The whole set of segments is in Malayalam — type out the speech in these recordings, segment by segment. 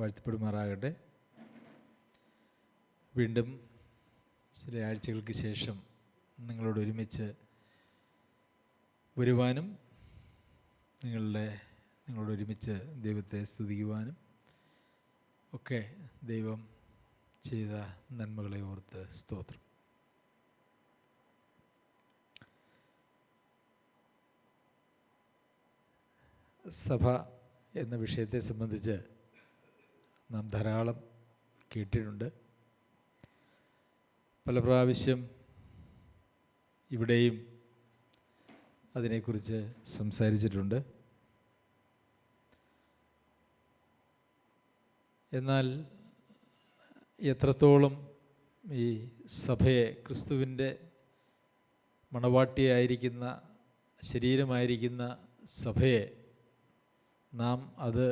വാഴ്ത്തപ്പെടുമാറാകട്ടെ. വീണ്ടും ചില ആഴ്ചകൾക്ക് ശേഷം നിങ്ങളോട് ഒരുമിച്ച് വരുവാനും നിങ്ങളോട് ഒരുമിച്ച് ദൈവത്തെ സ്തുതിക്കുവാനും ഒക്കെ ദൈവം ചെയ്ത നന്മകളെ ഓർത്ത് സ്തോത്രം. സഭ എന്ന വിഷയത്തെ സംബന്ധിച്ച് നാം ധാരാളം കേട്ടിട്ടുണ്ട്. പല പ്രാവശ്യം ഇവിടെയും അതിനെക്കുറിച്ച് സംസാരിച്ചിട്ടുണ്ട്. എന്നാൽ എത്രത്തോളം ഈ സഭയെ, ക്രിസ്തുവിൻ്റെ മണവാട്ടിയായിരിക്കുന്ന ശരീരമായിരിക്കുന്ന സഭയെ നാം അത്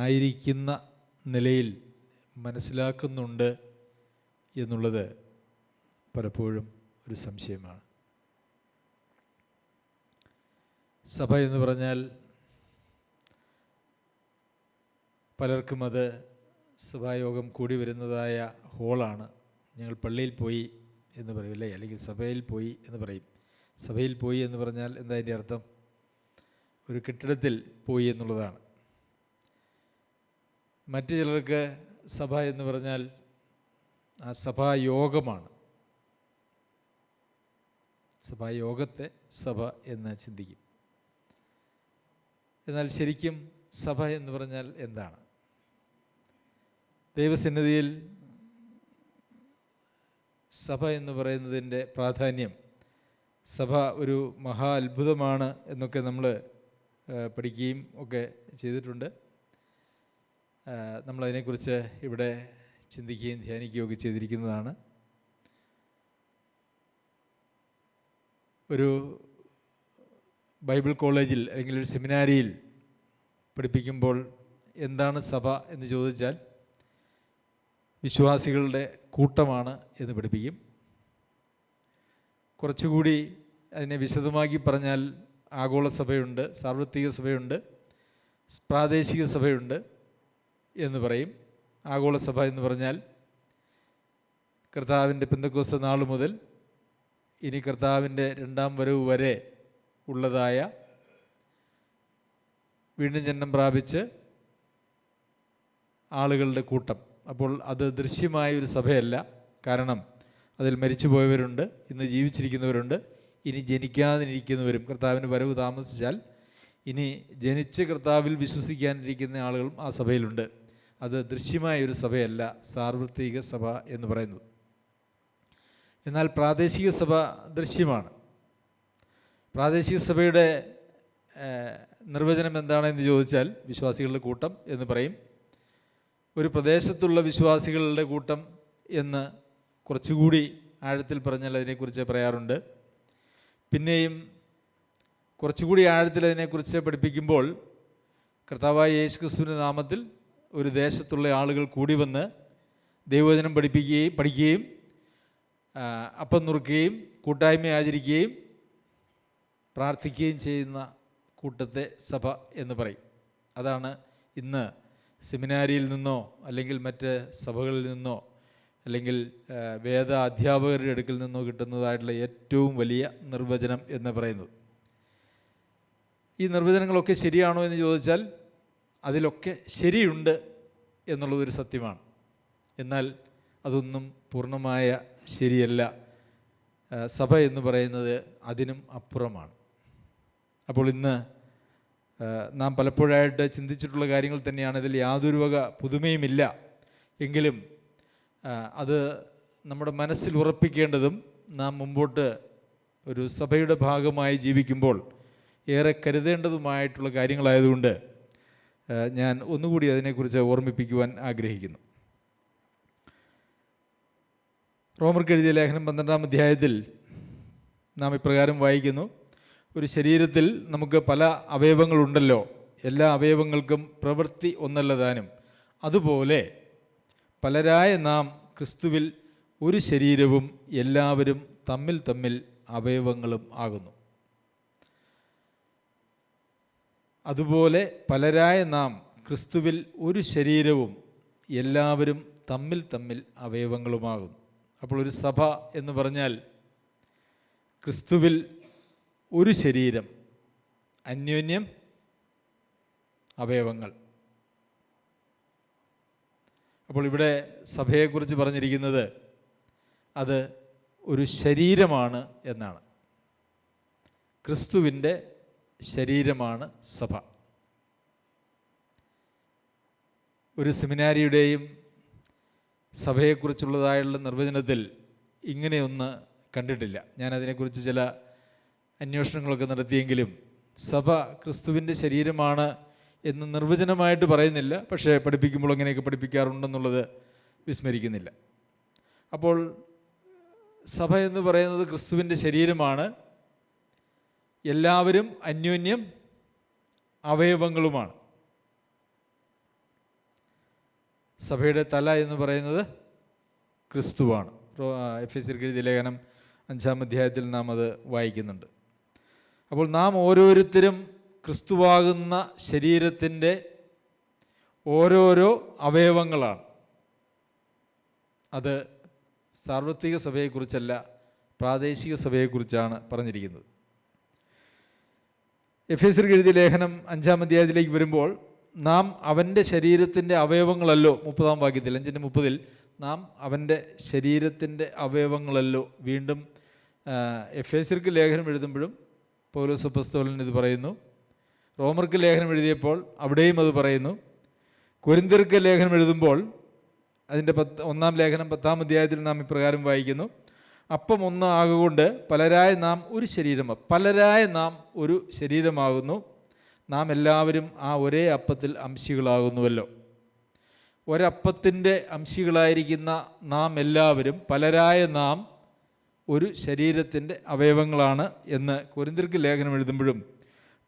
ആയിരിക്കുന്ന നിലയിൽ മനസ്സിലാക്കുന്നുണ്ട് എന്നുള്ളത് പലപ്പോഴും ഒരു സംശയമാണ്. സഭ എന്ന് പറഞ്ഞാൽ പലർക്കും അത് സഭായോഗം കൂടി വരുന്നതായ ഹോളാണ്. ഞങ്ങൾ പള്ളിയിൽ പോയി എന്ന് പറയും, അല്ലേ? അല്ലെങ്കിൽ സഭയിൽ പോയി എന്ന് പറയും. സഭയിൽ പോയി എന്ന് പറഞ്ഞാൽ എന്താ അതിൻ്റെ അർത്ഥം? ഒരു കെട്ടിടത്തിൽ പോയി എന്നുള്ളതാണ്. മറ്റു ചിലർക്ക് സഭ എന്ന് പറഞ്ഞാൽ ആ സഭായോഗമാണ്. സഭായോഗത്തെ സഭ എന്ന് ചിന്തിക്കും. എന്നാൽ ശരിക്കും സഭ എന്ന് പറഞ്ഞാൽ എന്താണ്? ദൈവസന്നിധിയിൽ സഭ എന്ന് പറയുന്നതിൻ്റെ പ്രാധാന്യം, സഭ ഒരു മഹാ അത്ഭുതമാണ് എന്നൊക്കെ നമ്മൾ പഠിക്കുകയും ഒക്കെ ചെയ്തിട്ടുണ്ട്. നമ്മളതിനെക്കുറിച്ച് ഇവിടെ ചിന്തിക്കുകയും ധ്യാനിക്കുകയും ഒക്കെ ചെയ്തിരിക്കുന്നതാണ്. ഒരു ബൈബിൾ കോളേജിൽ അല്ലെങ്കിൽ ഒരു സെമിനാരിയിൽ പഠിപ്പിക്കുമ്പോൾ എന്താണ് സഭ എന്ന് ചോദിച്ചാൽ വിശ്വാസികളുടെ കൂട്ടമാണ് എന്ന് പഠിപ്പിക്കും. കുറച്ചുകൂടി അതിനെ വിശദമാക്കി പറഞ്ഞാൽ ആഗോള സഭയുണ്ട്, സാർവത്രിക സഭയുണ്ട്, പ്രാദേശിക സഭയുണ്ട് എന്ന് പറയും. ആഗോള സഭ എന്ന് പറഞ്ഞാൽ കർത്താവിൻ്റെ പെന്തക്കോസ്ത് നാൾ മുതൽ ഇനി കർത്താവിൻ്റെ രണ്ടാം വരവ് വരെ ഉള്ളതായ വീണ്ടും ജനനം പ്രാപിച്ച് ആളുകളുടെ കൂട്ടം. അപ്പോൾ അത് ദൃശ്യമായ ഒരു സഭയല്ല. കാരണം അതിൽ മരിച്ചു പോയവരുണ്ട്, ഇന്ന് ജീവിച്ചിരിക്കുന്നവരുണ്ട്, ഇനി ജനിക്കാതിരിക്കുന്നവരും. കർത്താവിൻ്റെ വരവ് താമസിച്ചാൽ ഇനി ജനിച്ച് കർത്താവിൽ വിശ്വസിക്കാനിരിക്കുന്ന ആളുകളും ആ സഭയിലുണ്ട്. അത് ദൃശ്യമായ ഒരു സഭയല്ല സാർവത്രിക സഭ എന്ന് പറയുന്നത്. എന്നാൽ പ്രാദേശിക സഭ ദൃശ്യമാണ്. പ്രാദേശിക സഭയുടെ നിർവചനം എന്താണെന്ന് ചോദിച്ചാൽ വിശ്വാസികളുടെ കൂട്ടം എന്ന് പറയും. ഒരു പ്രദേശത്തുള്ള വിശ്വാസികളുടെ കൂട്ടം എന്ന് കുറച്ചുകൂടി ആഴത്തിൽ പറഞ്ഞാൽ അതിനെക്കുറിച്ച് പറയാറുണ്ട്. പിന്നെയും കുറച്ചുകൂടി ആഴത്തിൽ അതിനെക്കുറിച്ച് പഠിപ്പിക്കുമ്പോൾ കർത്താവായ യേശുക്രിസ്തുവിൻ്റെ നാമത്തിൽ ഒരു ദേശത്തുള്ള ആളുകൾ കൂടി വന്ന് ദൈവവചനം പഠിക്കുകയും അപ്പം നുറുക്കുകയും കൂട്ടായ്മ ആചരിക്കുകയും പ്രാർത്ഥിക്കുകയും ചെയ്യുന്ന കൂട്ടത്തെ സഭ എന്ന് പറയും. അതാണ് ഇന്ന് സെമിനാരിയിൽ നിന്നോ അല്ലെങ്കിൽ മറ്റ് സഭകളിൽ നിന്നോ അല്ലെങ്കിൽ വേദ അധ്യാപകരുടെ അടുക്കൽ നിന്നോ കിട്ടുന്നതായിട്ടുള്ള ഏറ്റവും വലിയ നിർവചനം എന്ന് പറയുന്നത്. ഈ നിർവചനങ്ങളൊക്കെ ശരിയാണോ എന്ന് ചോദിച്ചാൽ അതിലൊക്കെ ശരിയുണ്ട് എന്നുള്ളതൊരു സത്യമാണ്. എന്നാൽ അതൊന്നും പൂർണ്ണമായ ശരിയല്ല. സഭ എന്ന് പറയുന്നത് അതിനും അപ്പുറമാണ്. അപ്പോൾ ഇന്ന് നാം പലപ്പോഴായിട്ട് ചിന്തിച്ചിട്ടുള്ള കാര്യങ്ങൾ തന്നെയാണ്. ഇതിൽ യാതൊരു വക പുതുമയുമില്ല. എങ്കിലും അത് നമ്മുടെ മനസ്സിൽ ഉറപ്പിക്കേണ്ടതും നാം മുമ്പോട്ട് ഒരു സഭയുടെ ഭാഗമായി ജീവിക്കുമ്പോൾ ഏറെ കരുതേണ്ടതുമായിട്ടുള്ള കാര്യങ്ങളായതുകൊണ്ട് ഞാൻ ഒന്നുകൂടി അതിനെക്കുറിച്ച് ഓർമ്മിപ്പിക്കുവാൻ ആഗ്രഹിക്കുന്നു. റോമർക്ക് എഴുതിയ ലേഖനം 12-ാം അധ്യായത്തിൽ നാം ഇപ്രകാരം വായിക്കുന്നു: ഒരു ശരീരത്തിൽ നമുക്ക് പല അവയവങ്ങളുണ്ടല്ലോ, എല്ലാ അവയവങ്ങൾക്കും പ്രവൃത്തി ഒന്നല്ലതാനും. അതുപോലെ പലരായ നാം ക്രിസ്തുവിൽ ഒരു ശരീരവും എല്ലാവരും തമ്മിൽ തമ്മിൽ അവയവങ്ങളും ആകുന്നു. അതുപോലെ പലരായ നാം ക്രിസ്തുവിൽ ഒരു ശരീരവും എല്ലാവരും തമ്മിൽ തമ്മിൽ അവയവങ്ങളുമാകുന്നു. അപ്പോൾ ഒരു സഭ എന്ന് പറഞ്ഞാൽ ക്രിസ്തുവിൽ ഒരു ശരീരം, അന്യോന്യം അവയവങ്ങൾ. അപ്പോൾ ഇവിടെ സഭയെക്കുറിച്ച് പറഞ്ഞിരിക്കുന്നത് അത് ഒരു ശരീരമാണ് എന്നാണ്. ക്രിസ്തുവിൻ്റെ ശരീരമാണ് സഭ. ഒരു സെമിനാരിയുടെയും സഭയെക്കുറിച്ചുള്ളതായുള്ള നിർവചനത്തിൽ ഇങ്ങനെയൊന്ന് കണ്ടിട്ടില്ല. ഞാനതിനെക്കുറിച്ച് ചില അന്വേഷണങ്ങളൊക്കെ നടത്തിയെങ്കിലും സഭ ക്രിസ്തുവിൻ്റെ ശരീരമാണ് എന്ന് നിർവചനമായിട്ട് പറയുന്നില്ല. പക്ഷേ പഠിപ്പിക്കുമ്പോൾ അങ്ങനെയൊക്കെ പഠിപ്പിക്കാറുണ്ടെന്നുള്ളത് വിസ്മരിക്കുന്നില്ല. അപ്പോൾ സഭ എന്ന് പറയുന്നത് ക്രിസ്തുവിൻ്റെ ശരീരമാണ്, എല്ലാവരും അന്യോന്യം അവയവങ്ങളുമാണ്. സഭയുടെ തല എന്ന് പറയുന്നത് ക്രിസ്തുവാണ്. എഫെസ്യർക്ക് എഴുതിയ ലേഖനം 5-ാം അധ്യായത്തിൽ നാം അത് വായിക്കുന്നുണ്ട്. അപ്പോൾ നാം ഓരോരുത്തരും ക്രിസ്തുവാകുന്ന ശരീരത്തിൻ്റെ ഓരോരോ അവയവങ്ങളാണ്. അത് സാർവത്രിക സഭയെക്കുറിച്ചല്ല, പ്രാദേശിക സഭയെക്കുറിച്ചാണ് പറഞ്ഞിരിക്കുന്നത്. എഫെസ്യർക്ക് എഴുതിയ ലേഖനം 5-ാം അധ്യായത്തിലേക്ക് വരുമ്പോൾ നാം അവൻ്റെ ശരീരത്തിൻ്റെ അവയവങ്ങളല്ലോ, 30-ാം വാക്യത്തിൽ 5:30 നാം അവൻ്റെ ശരീരത്തിൻ്റെ അവയവങ്ങളല്ലോ. വീണ്ടും എഫെസ്യർക്ക് ലേഖനം എഴുതുമ്പോഴും പൗലോസ് അപ്പോസ്തലൻ ഇത് പറയുന്നു. റോമർക്ക് ലേഖനം എഴുതിയപ്പോൾ അവിടെയും അത് പറയുന്നു. കൊരിന്ത്യർക്ക് ലേഖനം എഴുതുമ്പോൾ അതിൻ്റെ 1-ാം ലേഖനം 10-ാം അധ്യായത്തിൽ നാം ഇപ്രകാരം വായിക്കുന്നു: അപ്പം ഒന്ന് ആകൊണ്ട് പലരായ നാം ഒരു ശരീരമാകുന്നു, നാം എല്ലാവരും ആ ഒരേ അപ്പത്തിൽ അംശികളാകുന്നുവല്ലോ. ഒരപ്പത്തിൻ്റെ അംശികളായിരിക്കുന്ന നാം എല്ലാവരും, പലരായ നാം ഒരു ശരീരത്തിൻ്റെ അവയവങ്ങളാണ് എന്ന് കൊരിന്ത്യർക്ക് ലേഖനം എഴുതുമ്പോഴും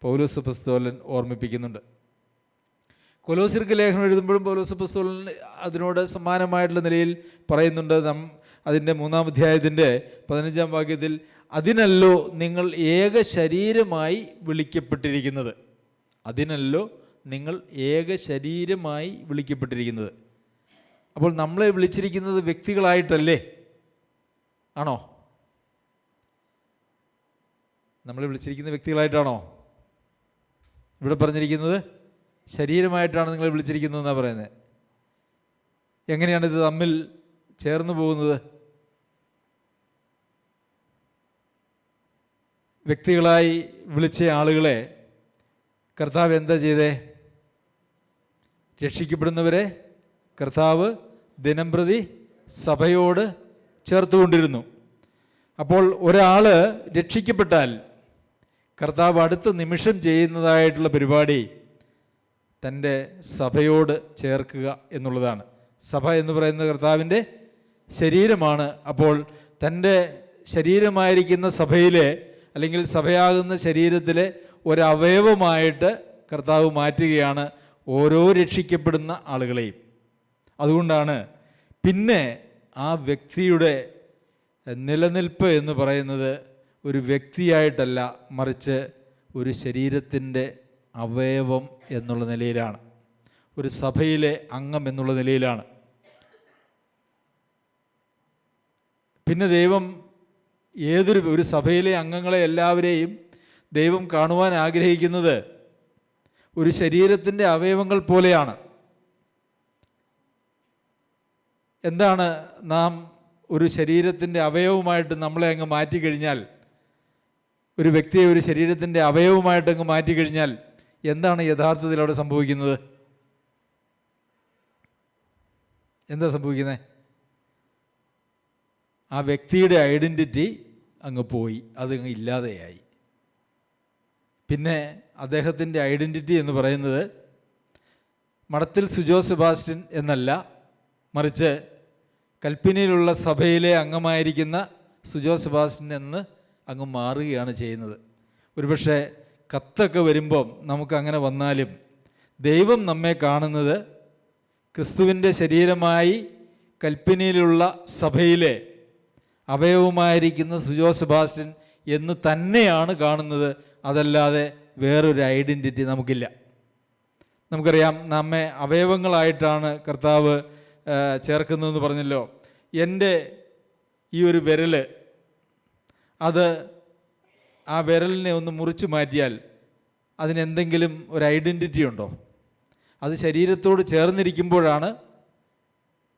പൗലോസ് അപ്പോസ്തലൻ ഓർമ്മിപ്പിക്കുന്നുണ്ട്. കൊലോസ്യർക്ക് ലേഖനം എഴുതുമ്പോഴും പൗലോസ് അപ്പോസ്തലൻ അതിനോട് സമാനമായിട്ടുള്ള നിലയിൽ പറയുന്നുണ്ട്. അതിൻ്റെ 3-ാം അധ്യായത്തിൻ്റെ 15-ാം വാക്യത്തിൽ അതിനല്ലോ നിങ്ങൾ ഏക ശരീരമായി വിളിക്കപ്പെട്ടിരിക്കുന്നത്. അതിനല്ലോ നിങ്ങൾ ഏക ശരീരമായി വിളിക്കപ്പെട്ടിരിക്കുന്നത്. അപ്പോൾ നമ്മളെ വിളിച്ചിരിക്കുന്നത് വ്യക്തികളായിട്ടല്ലേ? ആണോ? നമ്മളെ വിളിച്ചിരിക്കുന്ന വ്യക്തികളായിട്ടാണോ? ഇവിടെ പറഞ്ഞിരിക്കുന്നത് ശരീരമായിട്ടാണ് നിങ്ങളെ വിളിച്ചിരിക്കുന്നതെന്നാണ് പറയുന്നത്. എങ്ങനെയാണ് ഇത് തമ്മിൽ ചേർന്ന് പോകുന്നത്? വ്യക്തികളായി വിളിച്ച ആളുകളെ കർത്താവ് എന്താ ചെയ്തേ? രക്ഷിക്കപ്പെടുന്നവരെ കർത്താവ് ദിനംപ്രതി സഭയോട് ചേർത്തുകൊണ്ടിരുന്നു. അപ്പോൾ ഒരാൾ രക്ഷിക്കപ്പെട്ടാൽ കർത്താവ് അടുത്ത നിമിഷം ചെയ്യുന്നതായിട്ടുള്ള പരിപാടി തൻ്റെ സഭയോട് ചേർക്കുക എന്നുള്ളതാണ്. സഭ എന്ന് പറയുന്നത് കർത്താവിൻ്റെ ശരീരമാണ്. അപ്പോൾ തൻ്റെ ശരീരമായിരിക്കുന്ന സഭയിലെ, അല്ലെങ്കിൽ സഭയാകുന്ന ശരീരത്തിലെ ഒരവയവമായിട്ട് കർത്താവ് മാറ്റുകയാണ് ഓരോ രക്ഷിക്കപ്പെടുന്ന ആളുകളെയും. അതുകൊണ്ടാണ് പിന്നെ ആ വ്യക്തിയുടെ നിലനിൽപ്പ് എന്ന് പറയുന്നത് ഒരു വ്യക്തിയായിട്ടല്ല, മറിച്ച് ഒരു ശരീരത്തിൻ്റെ അവയവം എന്നുള്ള നിലയിലാണ്, ഒരു സഭയിലെ അംഗം എന്നുള്ള നിലയിലാണ്. പിന്നെ ദൈവം ഒരു സഭയിലെ അംഗങ്ങളെ എല്ലാവരെയും ദൈവം കാണുവാൻ ആഗ്രഹിക്കുന്നത് ഒരു ശരീരത്തിൻ്റെ അവയവങ്ങൾ പോലെയാണ്. എന്താണ് നാം ഒരു ശരീരത്തിൻ്റെ അവയവമായിട്ട് നമ്മളെ അങ്ങ് മാറ്റിക്കഴിഞ്ഞാൽ, ഒരു വ്യക്തിയെ ഒരു ശരീരത്തിൻ്റെ അവയവമായിട്ട് അങ്ങ് മാറ്റിക്കഴിഞ്ഞാൽ എന്താണ് യഥാർത്ഥത്തിൽ അവിടെ സംഭവിക്കുന്നത്? എന്താ സംഭവിക്കുന്നത്? ആ വ്യക്തിയുടെ ഐഡൻറ്റിറ്റി അങ്ങ് പോയി, അതങ്ങ് ഇല്ലാതെയായി. പിന്നെ അദ്ദേഹത്തിൻ്റെ ഐഡൻറ്റിറ്റി എന്ന് പറയുന്നത് മഠത്തിൽ സുജോ സെബാസ്റ്റ്യൻ എന്നല്ല, മറിച്ച് കൽപ്പിനിയിലുള്ള സഭയിലെ അംഗമായിരിക്കുന്ന സുജോ സെബാസ്റ്റ്യൻ എന്ന് അങ്ങ് മാറുകയാണ് ചെയ്യുന്നത്. ഒരുപക്ഷെ കത്തൊക്കെ വരുമ്പം നമുക്കങ്ങനെ വന്നാലും ദൈവം നമ്മെ കാണുന്നത് ക്രിസ്തുവിൻ്റെ ശരീരമായി കൽപ്പിനിയിലുള്ള സഭയിലെ അവയവമായിരിക്കുന്ന സുജോ സെബാസ്റ്റ്യൻ എന്ന് തന്നെയാണ് കാണുന്നത്. അതല്ലാതെ വേറൊരു ഐഡൻറ്റിറ്റി നമുക്കില്ല. നമുക്കറിയാം, നമ്മെ അവയവങ്ങളായിട്ടാണ് കർത്താവ് ചേർക്കുന്നതെന്ന് പറഞ്ഞല്ലോ. എൻ്റെ ഈ ഒരു വിരൽ, അത് ആ വിരലിനെ ഒന്ന് മുറിച്ച് മാറ്റിയാൽ അതിനെന്തെങ്കിലും ഒരു ഐഡൻറ്റിറ്റി ഉണ്ടോ? അത് ശരീരത്തോട് ചേർന്നിരിക്കുമ്പോഴാണ്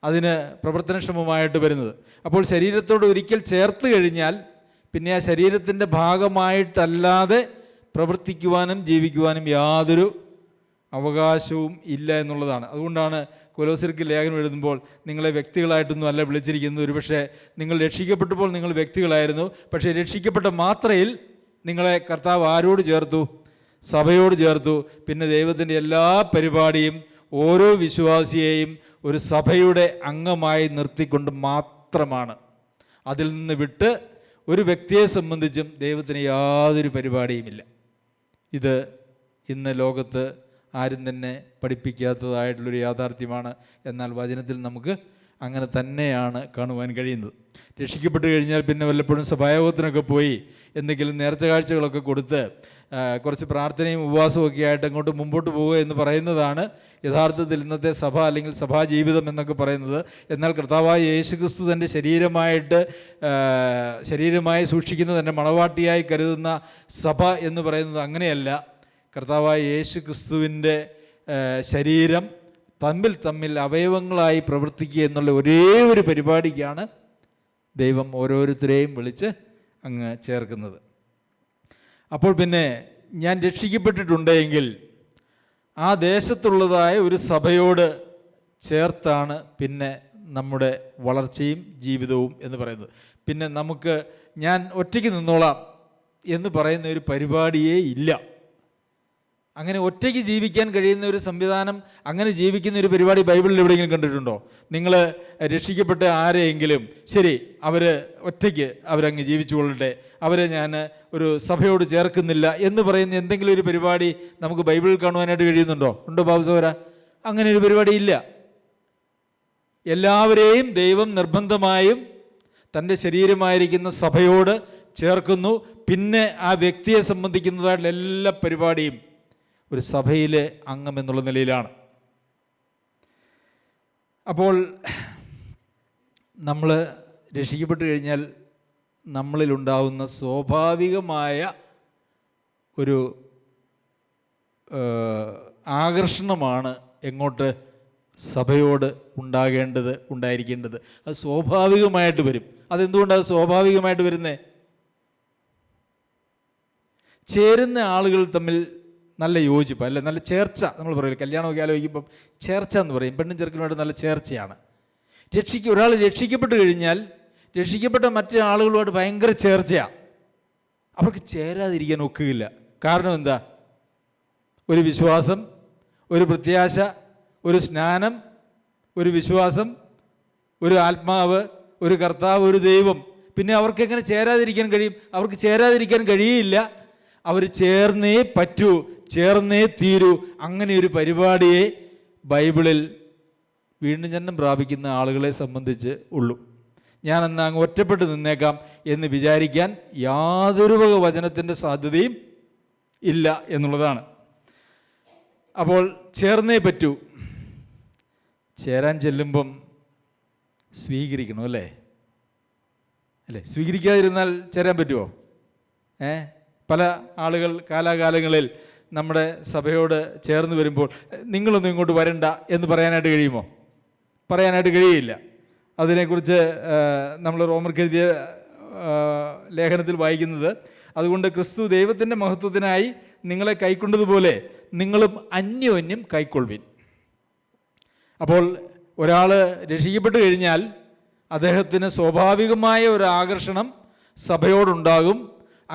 അതിന് പ്രവർത്തനക്ഷമമായിട്ട് വരുന്നത്. അപ്പോൾ ശരീരത്തോട് ഒരിക്കൽ ചേർത്ത് കഴിഞ്ഞാൽ പിന്നെ ആ ശരീരത്തിൻ്റെ ഭാഗമായിട്ടല്ലാതെ പ്രവർത്തിക്കുവാനും ജീവിക്കുവാനും യാതൊരു അവകാശവും ഇല്ല എന്നുള്ളതാണ്. അതുകൊണ്ടാണ് കൊലോസ്യർക്ക് ലേഖനം എഴുതുമ്പോൾ നിങ്ങളെ വ്യക്തികളായിട്ടൊന്നും അല്ല വിളിച്ചിരിക്കുന്നത്. ഒരുപക്ഷെ നിങ്ങൾ രക്ഷിക്കപ്പെട്ടപ്പോൾ നിങ്ങൾ വ്യക്തികളായിരുന്നു, പക്ഷേ രക്ഷിക്കപ്പെട്ട മാത്രയിൽ നിങ്ങളെ കർത്താവ് ആരോട് ചേർത്തു? സഭയോട് ചേർത്തു. പിന്നെ ദൈവത്തിൻ്റെ എല്ലാ പരിപാടിയും ഓരോ വിശ്വാസിയെയും ഒരു സഭയുടെ അംഗമായി നിർത്തിക്കൊണ്ട് മാത്രമാണ്. അതിൽ നിന്ന് വിട്ട് ഒരു വ്യക്തിയെ സംബന്ധിച്ചും ദൈവത്തിന് യാതൊരു പരിപാടിയുമില്ല. ഇത് ഇന്ന് ലോകത്ത് ആരും തന്നെ പഠിപ്പിക്കാത്തതായിട്ടുള്ളൊരു യാഥാർത്ഥ്യമാണ്. എന്നാൽ വചനത്തിൽ നമുക്ക് അങ്ങനെ തന്നെയാണ് കാണുവാൻ കഴിയുന്നത്. രക്ഷിക്കപ്പെട്ട് കഴിഞ്ഞാൽ പിന്നെ വല്ലപ്പോഴും സഭായോഗത്തിനൊക്കെ പോയി എന്തെങ്കിലും നേർച്ച കാഴ്ചകളൊക്കെ കൊടുത്ത് കുറച്ച് പ്രാർത്ഥനയും ഉപവാസവും ഒക്കെ ആയിട്ട് അങ്ങോട്ട് മുമ്പോട്ട് പോവുക എന്ന് പറയുന്നതാണ് യഥാർത്ഥത്തിൽ ഇന്നത്തെ സഭ അല്ലെങ്കിൽ സഭാ ജീവിതം എന്നൊക്കെ പറയുന്നത്. എന്നാൽ കർത്താവായ യേശുക്രിസ്തു തൻ്റെ ശരീരമായി സൂക്ഷിക്കുന്ന തൻ്റെ മണവാട്ടിയായി കരുതുന്ന സഭ എന്ന് പറയുന്നത് അങ്ങനെയല്ല. കർത്താവായ യേശുക്രിസ്തുവിൻ്റെ ശരീരം തമ്മിൽ അവയവങ്ങളായി പ്രവർത്തിക്കുക എന്നുള്ള ഒരേ ഒരു പരിപാടിക്കാണ് ദൈവം ഓരോരുത്തരെയും വിളിച്ച് അങ്ങ് ചേർക്കുന്നത്. അപ്പോൾ പിന്നെ ഞാൻ രക്ഷിക്കപ്പെട്ടിട്ടുണ്ടെങ്കിൽ ആ ദേശത്തുള്ളതായ ഒരു സഭയോട് ചേർത്താണ് പിന്നെ നമ്മുടെ വളർച്ചയും ജീവിതവും എന്ന് പറയുന്നത്. പിന്നെ നമുക്ക് ഞാൻ ഒറ്റയ്ക്ക് നിന്നോളാം എന്ന് പറയുന്ന ഒരു പരിപാടിയേ ഇല്ല. അങ്ങനെ ഒറ്റയ്ക്ക് ജീവിക്കാൻ കഴിയുന്ന ഒരു സംവിധാനം, അങ്ങനെ ജീവിക്കുന്ന ഒരു പരിപാടി ബൈബിളിൽ എവിടെയെങ്കിലും കണ്ടിട്ടുണ്ടോ? നിങ്ങൾ രക്ഷിക്കപ്പെട്ട ആരെയെങ്കിലും ശരി ഒറ്റയ്ക്ക് അവരങ്ങ് ജീവിച്ചുകൊള്ളട്ടെ, അവരെ ഞാൻ ഒരു സഭയോട് ചേർക്കുന്നില്ല എന്ന് പറയുന്ന എന്തെങ്കിലും ഒരു പരിപാടി നമുക്ക് ബൈബിളിൽ കാണുവാനായിട്ട് കഴിയുന്നുണ്ടോ? ഉണ്ടോ ബാബുസോര? അങ്ങനെ ഒരു പരിപാടി ഇല്ല. എല്ലാവരെയും ദൈവം നിർബന്ധമായും തൻ്റെ ശരീരമായിരിക്കുന്ന സഭയോട് ചേർക്കുന്നു. പിന്നെ ആ വ്യക്തിയെ സംബന്ധിക്കുന്നതായിട്ടുള്ള എല്ലാ പരിപാടിയും ഒരു സഭയിലെ അംഗം എന്നുള്ള നിലയിലാണ്. അപ്പോൾ നമ്മൾ രക്ഷിക്കപ്പെട്ട് കഴിഞ്ഞാൽ നമ്മളിലുണ്ടാവുന്ന സ്വാഭാവികമായ ഒരു ആകർഷണമാണ് എങ്ങോട്ട്? സഭയോട് ഉണ്ടായിരിക്കേണ്ടത്. അത് സ്വാഭാവികമായിട്ട് വരും. അതെന്തുകൊണ്ടാണ് സ്വാഭാവികമായിട്ട് വരുന്നത്? ചേരുന്ന ആളുകൾ തമ്മിൽ നല്ല യോജിപ്പ്, അല്ല നല്ല ചേർച്ച. നമ്മൾ പറയില്ല, കല്യാണമൊക്കെ ആലോചിക്കുമ്പം ചേർച്ച എന്ന് പറയും. പെണ്ണും ചെറുക്കനുമായിട്ട് നല്ല ചേർച്ചയാണ്. ഒരാൾ രക്ഷിക്കപ്പെട്ട് കഴിഞ്ഞാൽ രക്ഷിക്കപ്പെട്ട മറ്റു ആളുകളുമായിട്ട് ഭയങ്കര ചേർച്ചയാണ്. അവർക്ക് ചേരാതിരിക്കാൻ ഒക്കുകയില്ല. കാരണം എന്താ? ഒരു വിശ്വാസം, ഒരു പ്രത്യാശ, ഒരു സ്നാനം, ഒരു വിശ്വാസം, ഒരു ആത്മാവ്, ഒരു കർത്താവ്, ഒരു ദൈവം. പിന്നെ അവർക്ക് എങ്ങനെ ചേരാതിരിക്കാൻ കഴിയും? അവർക്ക് ചേരാതിരിക്കാൻ കഴിയില്ല. അവർ ചേർന്നേ പറ്റൂ, ചേർന്നേ തീരൂ. അങ്ങനെ ഒരു പരിപാടിയെ ബൈബിളിൽ വീണ്ടും ജന്മം പ്രാപിക്കുന്ന ആളുകളെ സംബന്ധിച്ച് ഉള്ളൂ. ഞാനെന്നാ അങ്ങ് ഒറ്റപ്പെട്ട് നിന്നേക്കാം എന്ന് വിചാരിക്കാൻ യാതൊരു വക വചനത്തിൻ്റെ സാധ്യതയും ഇല്ല എന്നുള്ളതാണ്. അപ്പോൾ ചേർന്നേ പറ്റൂ. ചേരാൻ ചെല്ലുമ്പം സ്വീകരിക്കണം, അല്ലേ? സ്വീകരിക്കാതിരുന്നാൽ ചേരാൻ പറ്റുമോ? പല ആളുകൾ കാലാകാലങ്ങളിൽ നമ്മുടെ സഭയോട് ചേർന്ന് വരുമ്പോൾ നിങ്ങളൊന്നും ഇങ്ങോട്ട് വരണ്ട എന്ന് പറയാനായിട്ട് കഴിയുമോ? പറയാനായിട്ട് കഴിയില്ല. അതിനെക്കുറിച്ച് നമ്മൾ റോമർക്ക് എഴുതിയ ലേഖനത്തിൽ വായിക്കുന്നത്, അതുകൊണ്ട് ക്രിസ്തു ദൈവത്തിൻ്റെ മഹത്വത്തിനായി നിങ്ങളെ കൈക്കൊണ്ടതുപോലെ നിങ്ങളും അന്യോന്യം കൈക്കൊള്ളുവിൻ. അപ്പോൾ ഒരാൾ രക്ഷിക്കപ്പെട്ട് കഴിഞ്ഞാൽ അദ്ദേഹത്തിന് സ്വാഭാവികമായ ഒരു ആകർഷണം സഭയോടുണ്ടാകും.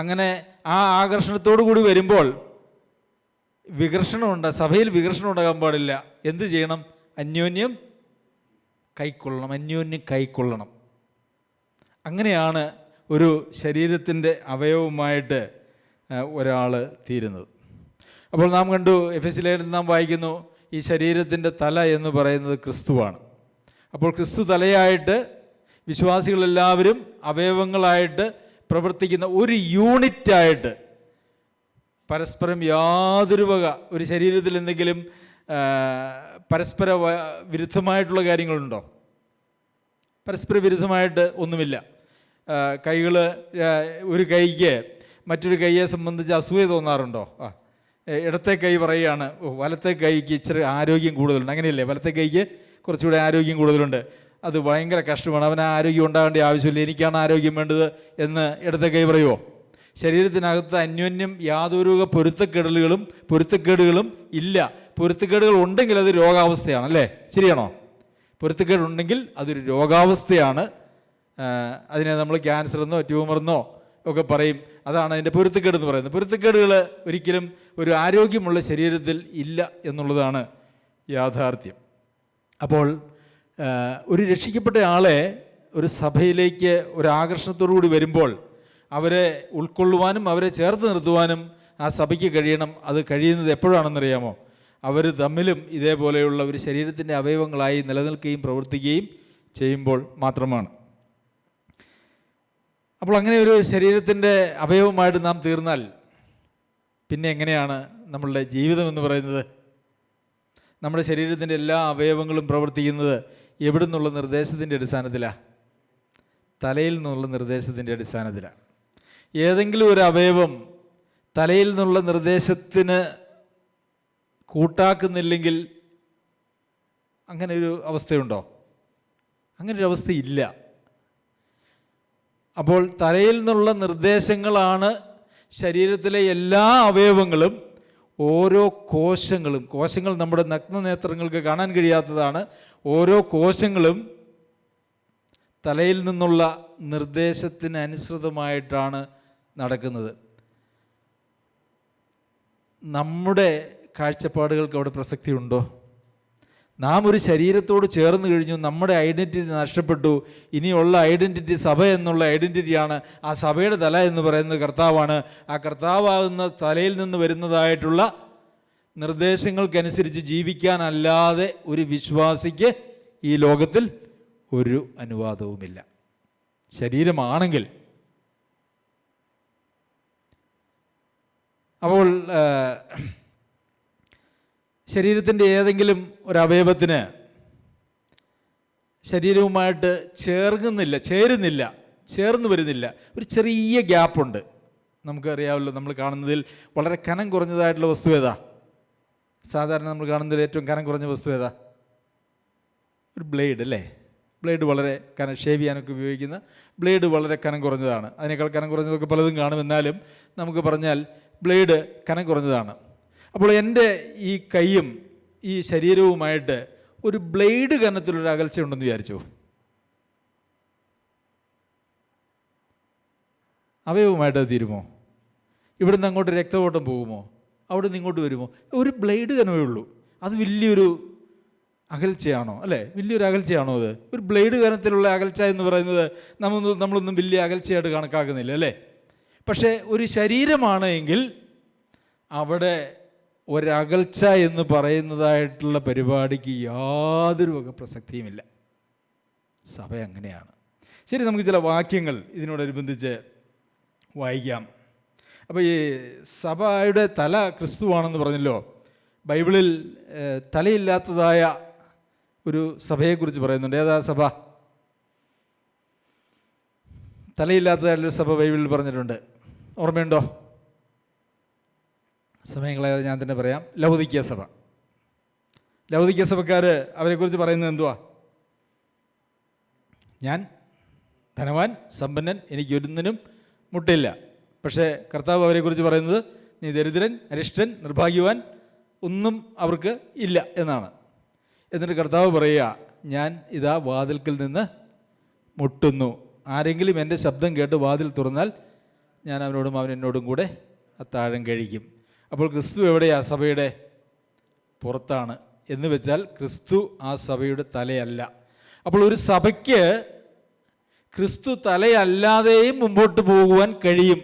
അങ്ങനെ ആ ആകർഷണത്തോടു കൂടി വരുമ്പോൾ സഭയിൽ വികർഷണം ഉണ്ടാകാൻ പാടില്ല. എന്ത് ചെയ്യണം? അന്യോന്യം കൈക്കൊള്ളണം. അങ്ങനെയാണ് ഒരു ശരീരത്തിൻ്റെ അവയവമായിട്ട് ഒരാൾ തീരുന്നത്. അപ്പോൾ നാം കണ്ടു, എഫെസ്യ ലേഖനത്തിൽ നാം വായിക്കുന്നു, ഈ ശരീരത്തിൻ്റെ തല എന്ന് പറയുന്നത് ക്രിസ്തുവാണ്. അപ്പോൾ ക്രിസ്തു തലയായിട്ട് വിശ്വാസികളെല്ലാവരും അവയവങ്ങളായിട്ട് പ്രവർത്തിക്കുന്ന ഒരു യൂണിറ്റായിട്ട് പരസ്പരം യാതൊരു വക ഒരു ശരീരത്തിൽ എന്തെങ്കിലും പരസ്പര വിരുദ്ധമായിട്ടുള്ള കാര്യങ്ങളുണ്ടോ? പരസ്പര വിരുദ്ധമായിട്ട് ഒന്നുമില്ല. കൈകൾ, ഒരു കൈക്ക് മറ്റൊരു കൈയെ സംബന്ധിച്ച് അസൂയ തോന്നാറുണ്ടോ? ഇടത്തെ കൈ പറയുകയാണ്, വലത്തെ കൈക്ക് ഇച്ചിരി ആരോഗ്യം കൂടുതലുണ്ട്. അങ്ങനെയല്ലേ? വലത്തെ കൈക്ക് കുറച്ചുകൂടി ആരോഗ്യം കൂടുതലുണ്ട്, അത് ഭയങ്കര കഷ്ടമാണ്, അവന് ആരോഗ്യം ഉണ്ടാകേണ്ട ആവശ്യമില്ല, എനിക്കാണ് ആരോഗ്യം വേണ്ടത് എന്ന് ഇടത്തെ കൈ പറയുമോ? ശരീരത്തിനകത്ത് അന്യോന്യം യാതൊരു പൊരുത്തക്കേടുകളും ഇല്ല. പൊരുത്തക്കേടുകൾ ഉണ്ടെങ്കിൽ അത് രോഗാവസ്ഥയാണ്, അല്ലേ? ശരിയാണോ? പൊരുത്തക്കേടുണ്ടെങ്കിൽ അതൊരു രോഗാവസ്ഥയാണ്. അതിനെ നമ്മൾ ക്യാൻസറെന്നോ ട്യൂമറെന്നോ ഒക്കെ പറയും. അതാണ് അതിൻ്റെ പൊരുത്തക്കേട് എന്ന് പറയുന്നത്. പൊരുത്തക്കേടുകൾ ഒരിക്കലും ഒരു ആരോഗ്യമുള്ള ശരീരത്തിൽ ഇല്ല എന്നുള്ളതാണ് യാഥാർത്ഥ്യം. അപ്പോൾ ഒരു രക്ഷിക്കപ്പെട്ട ആളെ ഒരു സഭയിലേക്ക് ഒരു ആകർഷണത്തോടു കൂടി വരുമ്പോൾ അവരെ ഉൾക്കൊള്ളുവാനും അവരെ ചേർത്ത് നിർത്തുവാനും ആ സഭയ്ക്ക് കഴിയണം. അത് കഴിയുന്നത് എപ്പോഴാണെന്നറിയാമോ? അവർ തമ്മിലും ഇതേപോലെയുള്ള ഒരു ശരീരത്തിൻ്റെ അവയവങ്ങളായി നിലനിൽക്കുകയും പ്രവർത്തിക്കുകയും ചെയ്യുമ്പോൾ മാത്രമാണ്. അപ്പോൾ അങ്ങനെ ഒരു ശരീരത്തിൻ്റെ അവയവമായിട്ട് നാം തീർന്നാൽ പിന്നെ എങ്ങനെയാണ് നമ്മളുടെ ജീവിതം എന്ന് പറയുന്നത്? നമ്മുടെ ശരീരത്തിൻ്റെ എല്ലാ അവയവങ്ങളും പ്രവർത്തിക്കുന്നത് എവിടെ നിന്നുള്ള നിർദ്ദേശത്തിൻ്റെ അടിസ്ഥാനത്തിലാണ്? തലയിൽ നിന്നുള്ള നിർദ്ദേശത്തിൻ്റെ അടിസ്ഥാനത്തിലാണ്. ഏതെങ്കിലും ഒരു അവയവം തലയിൽ നിന്നുള്ള നിർദ്ദേശത്തിന് കൂട്ടാക്കുന്നില്ലെങ്കിൽ അങ്ങനെ ഒരു അവസ്ഥയുണ്ടോ? അങ്ങനൊരു അവസ്ഥയില്ല. അപ്പോൾ തലയിൽ നിന്നുള്ള നിർദ്ദേശങ്ങളാണ് ശരീരത്തിലെ എല്ലാ അവയവങ്ങളും, ഓരോ കോശങ്ങൾ നമ്മുടെ നഗ്നനേത്രങ്ങൾക്ക് കാണാൻ കഴിയാത്തതാണ്. ഓരോ കോശങ്ങളും തലയിൽ നിന്നുള്ള നിർദ്ദേശത്തിനനുസൃതമായിട്ടാണ് നടക്കുന്നത്. നമ്മുടെ കാഴ്ചപ്പാടുകൾക്ക് അവിടെ പ്രസക്തിയുണ്ടോ? നാം ഒരു ശരീരത്തോട് ചേർന്ന് കഴിഞ്ഞു, നമ്മുടെ ഐഡൻറ്റിറ്റി നഷ്ടപ്പെട്ടു. ഇനിയുള്ള ഐഡൻറ്റിറ്റി സഭ എന്നുള്ള ഐഡൻറ്റിറ്റിയാണ്. ആ സഭയുടെ തല എന്ന് പറയുന്നത് കർത്താവാണ്. ആ കർത്താവാകുന്ന തലയിൽ നിന്ന് വരുന്നതായിട്ടുള്ള നിർദ്ദേശങ്ങൾക്കനുസരിച്ച് ജീവിക്കാനല്ലാതെ ഒരു വിശ്വാസിക്ക് ഈ ലോകത്തിൽ ഒരു അനുവാദവുമില്ല. ശരീരമാണെങ്കിൽ. അപ്പോൾ ശരീരത്തിൻ്റെ ഏതെങ്കിലും ഒരവയവത്തിന് ശരീരവുമായിട്ട് ചേർന്ന് വരുന്നില്ല, ഒരു ചെറിയ ഗ്യാപ്പുണ്ട്. നമുക്കറിയാമല്ലോ, നമ്മൾ കാണുന്നതിൽ വളരെ കനം കുറഞ്ഞതായിട്ടുള്ള വസ്തു ഏതാ? സാധാരണ നമ്മൾ കാണുന്നതിൽ ഏറ്റവും കനം കുറഞ്ഞ വസ്തു ഏതാ? ഒരു ബ്ലേഡ്, അല്ലേ? ബ്ലേഡ് വളരെ ഷേവ് ചെയ്യാനൊക്കെ ഉപയോഗിക്കുന്ന ബ്ലേഡ് വളരെ കനം കുറഞ്ഞതാണ്. അതിനേക്കാൾ കനം കുറഞ്ഞതൊക്കെ പലതും കാണും. എന്നാലും നമുക്ക് പറഞ്ഞാൽ ബ്ലേഡ് കനം കുറഞ്ഞതാണ്. അപ്പോൾ എൻ്റെ ഈ കൈയും ഈ ശരീരവുമായിട്ട് ഒരു ബ്ലേഡ് കനത്തിലൊരു അകൽച്ചയുണ്ടെന്ന് വിചാരിച്ചു. അവയവുമായിട്ട് അത് തീരുമോ? ഇവിടുന്ന് അങ്ങോട്ട് രക്തഓട്ടം പോകുമോ? അവിടെ നിന്ന് ഇങ്ങോട്ട് വരുമോ? ഒരു ബ്ലേഡ് കനമേ ഉള്ളൂ. അത് വലിയൊരു അകൽച്ചയാണോ? അല്ലേ? വലിയൊരു അകൽച്ചയാണോ അത്? ഒരു ബ്ലേഡ് കനത്തിലുള്ള അകൽച്ച എന്ന് പറയുന്നത് നമ്മളൊന്നും വലിയ അകൽച്ചയായിട്ട് കണക്കാക്കുന്നില്ല, അല്ലേ? പക്ഷേ ഒരു ശരീരമാണ് എങ്കിൽ അവിടെ ഒരകൽച്ച എന്ന് പറയുന്നതായിട്ടുള്ള പരിപാടിക്ക് യാതൊരു വക പ്രസക്തിയുമില്ല. സഭ അങ്ങനെയാണ്. ശരി, നമുക്ക് ചില വാക്യങ്ങൾ ഇതിനോടനുബന്ധിച്ച് വായിക്കാം. അപ്പോൾ ഈ സഭയുടെ തല ക്രിസ്തുവാണെന്ന് പറഞ്ഞല്ലോ. ബൈബിളിൽ തലയില്ലാത്തതായ ഒരു സഭയെക്കുറിച്ച് പറയുന്നുണ്ട്. ഏതാ സഭ? തലയില്ലാത്തതായിട്ടുള്ളൊരു സഭ ബൈബിളിൽ പറഞ്ഞിട്ടുണ്ട്. ഓർമ്മയുണ്ടോ? സമയങ്ങളെ ഞാൻ തന്നെ പറയാം. ലൗദിക്യ സഭ. ലൗദിക്യ സഭക്കാർ അവരെക്കുറിച്ച് പറയുന്നത് എന്തുവാ? ഞാൻ ധനവാൻ, സമ്പന്നൻ, എനിക്ക് ഒന്നിനും മുട്ടില്ല. പക്ഷേ കർത്താവ് അവരെക്കുറിച്ച് പറയുന്നത് നീ ദരിദ്രൻ, അരിഷ്ടൻ, നിർഭാഗ്യവാൻ, ഒന്നും അവർക്ക് ഇല്ല എന്നാണ്. എന്നിട്ട് കർത്താവ് പറയുക, ഞാൻ ഇതാ വാതിൽക്കൽ നിന്ന് മുട്ടുന്നു. ആരെങ്കിലും എൻ്റെ ശബ്ദം കേട്ട് വാതിൽ തുറന്നാൽ ഞാൻ അവനോടും അവൻ എന്നോടും കൂടെ അത്താഴം കഴിക്കും. അപ്പോൾ ക്രിസ്തു എവിടെയാ? സഭയുടെ പുറത്താണ്. എന്ന് വെച്ചാൽ ക്രിസ്തു ആ സഭയുടെ തലയല്ല. അപ്പോൾ ഒരു സഭയ്ക്ക് ക്രിസ്തു തലയല്ലാതെയും മുമ്പോട്ട് പോകുവാൻ കഴിയും.